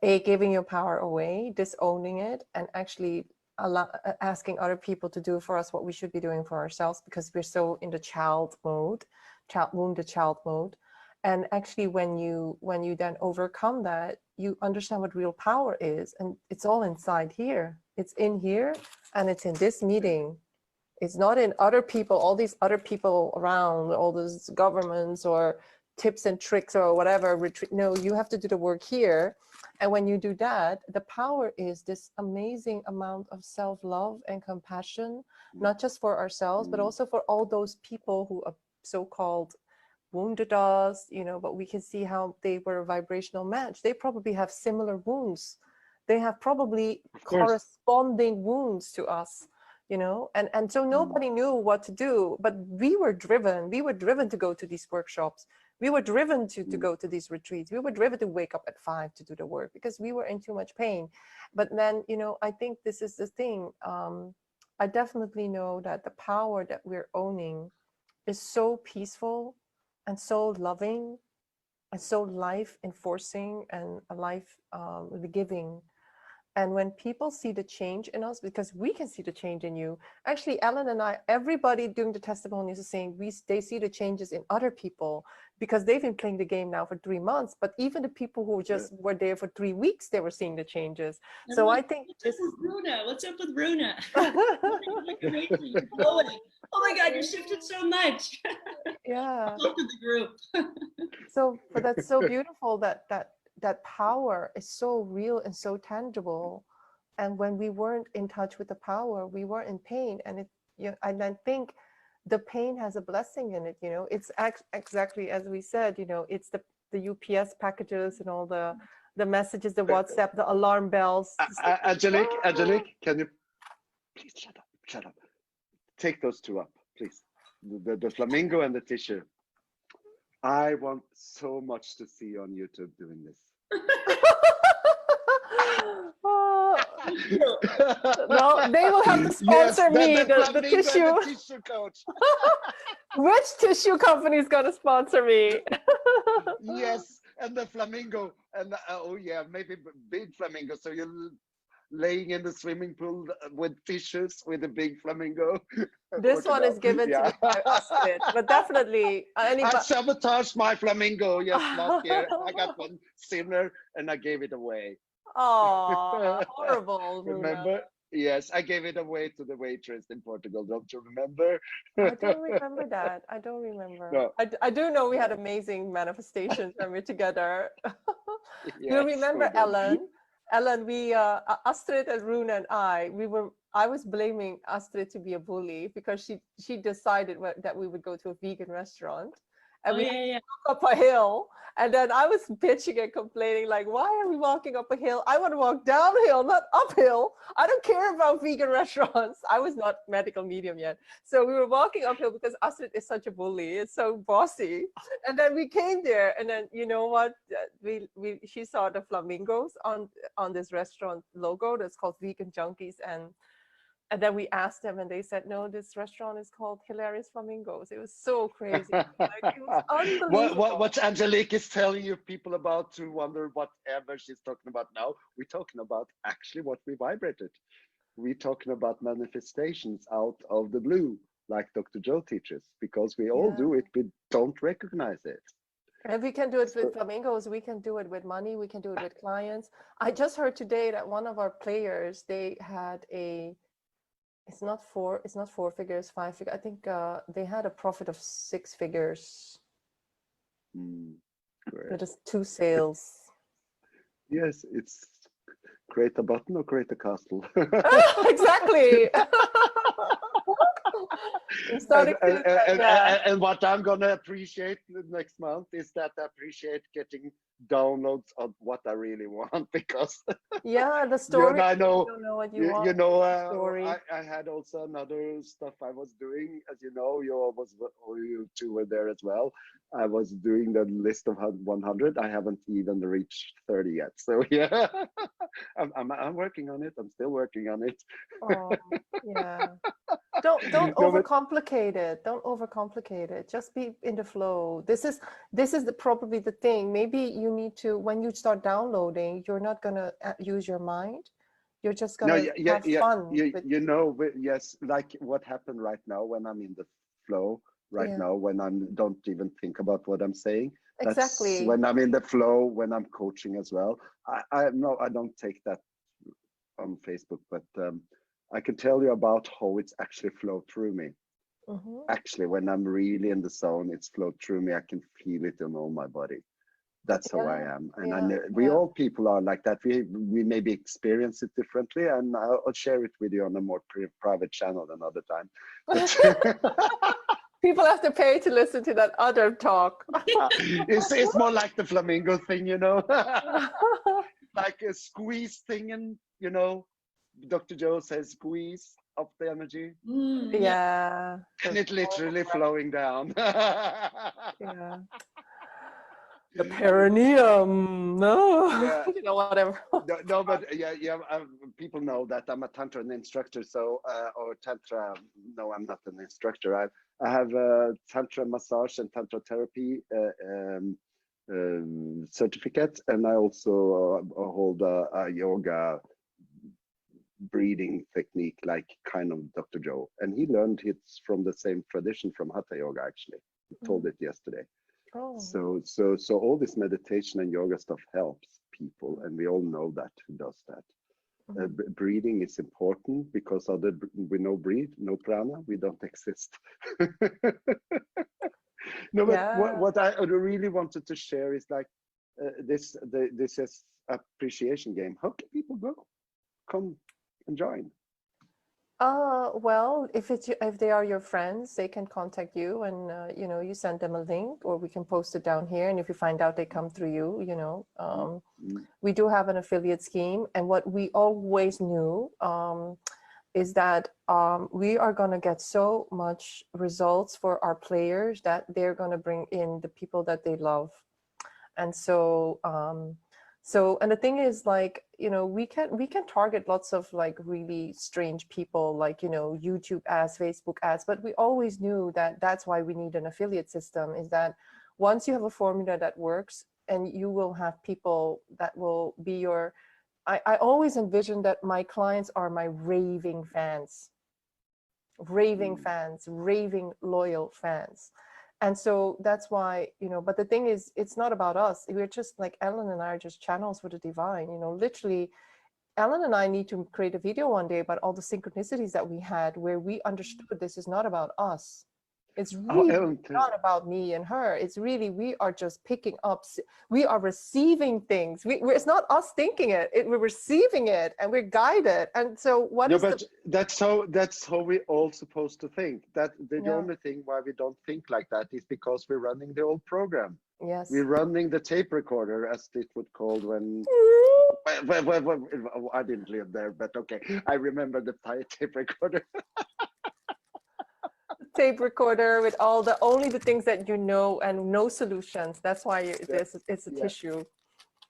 giving your power away, disowning it, and actually asking other people to do for us what we should be doing for ourselves, because we're so in the child mode, wounded child mode. And actually, when you then overcome that, you understand what real power is, and it's all inside here. It's in here, and it's in this meeting. It's not in other people, all these other people around, all those governments or tips and tricks or whatever. No, you have to do the work here. And when you do that, the power is this amazing amount of self-love and compassion, not just for ourselves, but also for all those people who are so-called wounded us, you know, but we can see how they were a vibrational match. They probably have similar wounds. They have probably corresponding wounds to us, you know, and so nobody knew what to do, but we were driven to go to these workshops. We were driven to go to these retreats. We were driven to wake up at 5 to do the work because we were in too much pain. But then, you know, I think this is the thing. I definitely know that the power that we're owning is so peaceful and so loving and so life enforcing and a life giving. And when people see the change in us, because we can see the change in you, actually, Ellen and I, everybody doing the testimonies is saying they see the changes in other people because they've been playing the game now for 3 months. But even the people who just were there for 3 weeks, they were seeing the changes. So I think what's up with Rune? What's up with Rune? Like amazing. You're glowing. Oh my God, you shifted so much. Yeah. Welcome to the group. So, but that's so beautiful that power is so real and so tangible. And when we weren't in touch with the power, we were in pain. And it, you know, and I think the pain has a blessing in it. You know, it's exactly as we said. You know, it's the UPS packages and all the messages, the WhatsApp, the alarm bells. Angelique, can you please shut up? Take those two up, please. The flamingo and the tissue. I want so much to see on YouTube doing this. No, they will have to sponsor me. The tissue. The tissue coach. Which tissue company is gonna sponsor me? Yes, and the flamingo, and oh yeah, maybe big flamingo. So you're laying in the swimming pool with fishes with a big flamingo. This one is given to me by Astrid, but definitely I sabotaged my flamingo last year. I got one similar and I gave it away. Oh, horrible. Remember? Yes, I gave it away to the waitress in Portugal. Don't you remember? I don't remember that. I don't remember. No. I do know we had amazing manifestations when we were together. Yes, you remember Ellen? Ellen, we Astrid and Rune and I was blaming Astrid to be a bully because she decided that we would go to a vegan restaurant and we walk up a hill, and then I was bitching and complaining like, why are we walking up a hill? I want to walk downhill, not uphill. I don't care about vegan restaurants. I was not medical medium yet, so we were walking uphill because Astrid is such a bully. It's so bossy. And then we came there, and then you know what? She saw the flamingos on this restaurant logo that's called Vegan Junkies, and then we asked them, and they said, no, this restaurant is called Hilarious Flamingos. It was so crazy. Like, it was unbelievable. What Angelique is telling you people about to wonder whatever she's talking about now, we're talking about actually what we vibrated. We're talking about manifestations out of the blue, like Dr. Joe teaches, because we all do it, we don't recognize it. And we can do it with flamingos, we can do it with money, we can do it with clients. I just heard today that one of our players, they had it's not 4 figures, 5 figures. I think they had a profit of 6 figures. With just 2 sales. Yes, it's create a button or create a castle. Exactly. And what I'm gonna appreciate next month is that I appreciate getting downloads of what I really want, because the story. And I know, you don't know what you want. You know, story. I had also another stuff I was doing, as you know, you two were there as well. I was doing the list of 100. I haven't even reached 30 yet. So yeah, I'm working on it. I'm still working on it. Oh, yeah. Don't overcomplicate it. Don't overcomplicate it. Just be in the flow. This is probably the thing. Maybe you need to, when you start downloading, you're not gonna use your mind. You're just gonna have fun. You know, yes, like what happened right now when I'm in the flow. Right now, when I don't even think about what I'm saying, Exactly. That's when I'm in the flow, when I'm coaching as well. I no, I don't take that on Facebook, but I can tell you about how it's actually flowed through me. Mhm. Actually, when I'm really in the zone, it's flowed through me. I can feel it in all my body. That's how I Yeah, am, and I yeah, know we yeah. all people are like that. We maybe experience it differently, and I'll share it with you on a more private channel another time. But People have to pay to listen to that other talk. it's more like the flamingo thing, you know, like a squeeze thing, and you know, Dr. Joe says squeeze up the energy, Yeah. Yeah. and it literally flowing down. Yeah. The perineum. No. Yeah. You know, whatever. No, but yeah, people know that I'm a tantra instructor, so or tantra. No, I'm not an instructor. I have a tantra massage and tantra therapy certificate, and I also hold a yoga breathing technique, like kind of Dr. Joe, and he learned it from the same tradition from Hatha yoga. Actually, he told it yesterday. Oh. So all this meditation and yoga stuff helps people, and we all know that who does that. Breathing is important, because we no breathe, no prana, we don't exist. No, but Yeah. what I really wanted to share is like this is appreciation game. How can people go? Come and join. Well, if they are your friends, they can contact you, and you know, you send them a link, or we can post it down here. And if you find out they come through you, you know, we do have an affiliate scheme. And what we always knew is that we are going to get so much results for our players that they're going to bring in the people that they love. And so and the thing is, like, you know, we can target lots of like really strange people, like, you know, YouTube ads, Facebook ads, but we always knew that that's why we need an affiliate system, is that once you have a formula that works, and you will have people that will be your, I always envision that my clients are my raving fans, raving loyal fans. And so that's why, you know, but the thing is, it's not about us. We're just like, Ellen and I are just channels for the divine, you know. Literally, Ellen and I need to create a video one day about all the synchronicities that we had, where we understood this is not about us. It's really not about me and her. It's really, we are just picking up, we are receiving things. It's not us thinking it, we're receiving it, and we're guided. And so that's how we all supposed to think. That the Yeah. only thing why we don't think like that is because we're running the old program. Yes. We're running the tape recorder, as it would called when I didn't live there, but okay, I remember the tape recorder. Tape recorder with only the things that you know, and no solutions. That's why it's a tissue.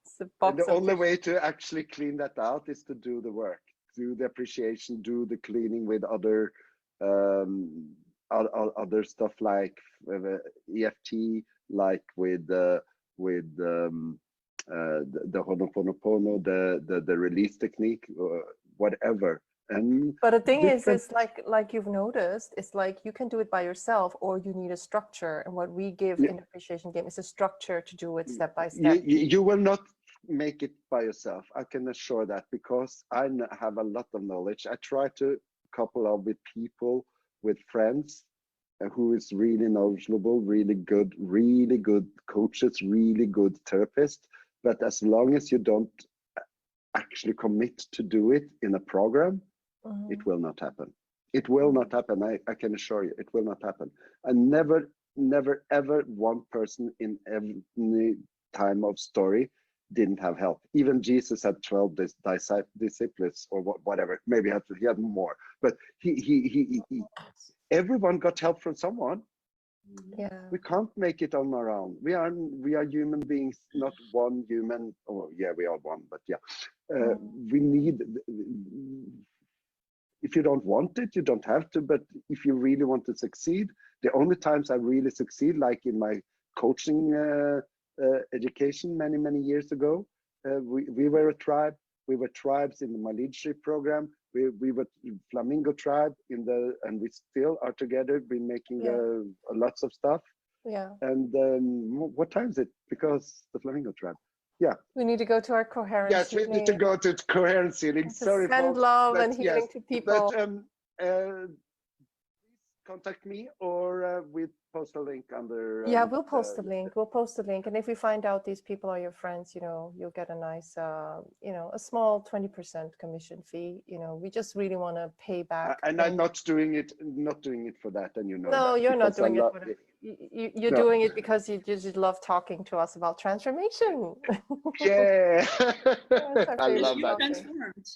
It's a box The of only tissue. way to actually clean that out is to do the work, do the appreciation, do the cleaning with other other stuff like EFT, like with the Ho'oponopono, the release technique, whatever. And but the thing is, it's like you've noticed, it's like you can do it by yourself, or you need a structure. And what we give in the appreciation game is a structure to do it step by step. You will not make it by yourself. I can assure that, because I have a lot of knowledge. I try to couple up with people, with friends who is really knowledgeable, really good coaches, really good therapists. But as long as you don't actually commit to do it in a program, it will not happen. It will not happen. I can assure you, it will not happen. And never, ever one person in any time of story didn't have help. Even Jesus had 12 disciples, or whatever. Maybe he had more, but he everyone got help from someone. Yeah. We can't make it on our own. We are human beings, not one human. Oh yeah, we are one, but yeah, we need. If you don't want it, you don't have to. But if you really want to succeed, the only times I really succeed, like in my coaching education many years ago, we were a tribe. We were tribes in my leadership program. We were Flamingo tribe and we still are together. Been making lots of stuff. Yeah. And what time is it? Because the flamingo trap. Yeah. We need to go to our coherence. Yes, we need to go to coherence healing. To Sorry, send folks, love and but healing yes, to people. but please contact me, or we post a link under. Yeah, we'll post the link. We'll post the link, and if we find out these people are your friends, you know, you'll get a nice, you know, a small 20% commission fee. You know, we just really want to pay back. And I'm not doing it for that, and you know. No, that, you're not because I doing it love for that. You're No. doing it because you just love talking to us about transformation. Yeah, That's our I favorite love You that. topic. transformed.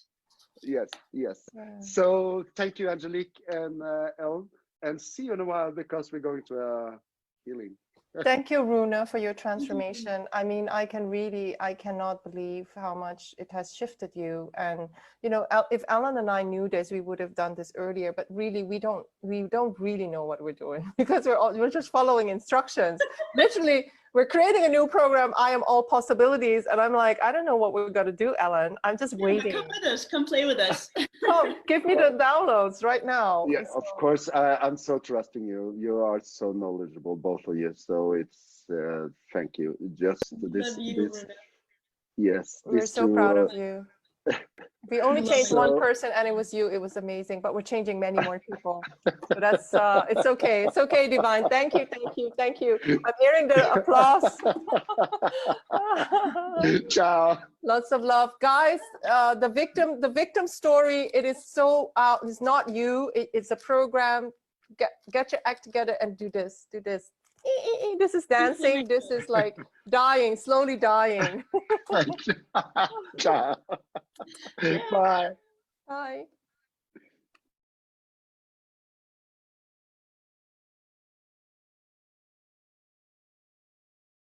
Yes, yes. Yeah. So thank you, Angelique and Ellen, and see you in a while, because we're going to healing. Thank you, Rune, for your transformation. I mean, I cannot believe how much it has shifted you. And, you know, if Alan and I knew this, we would have done this earlier, but really, we don't really know what we're doing, because we're just following instructions. Literally, we're creating a new program. I am all possibilities. And I'm like, I don't know what we're going to do, Alan. I'm just waiting. Come with us. Come play with us. Come, give me the downloads right now. Yeah, of course. I'm so trusting you. You are so knowledgeable, both of you. So it's thank you. Just this, Love you, this. Rune. Yes, We're this so proud of you. We only changed one person, and it was you. It was amazing, but we're changing many more people. So that's it's okay. It's okay, Divine. Thank you, thank you, thank you. I'm hearing the applause. Ciao. Lots of love, guys. The victim story. It is so it's not you. It's a program. Get your act together and do this. Do this. This is dancing. This is like dying, slowly dying. Ciao. Bye. Bye.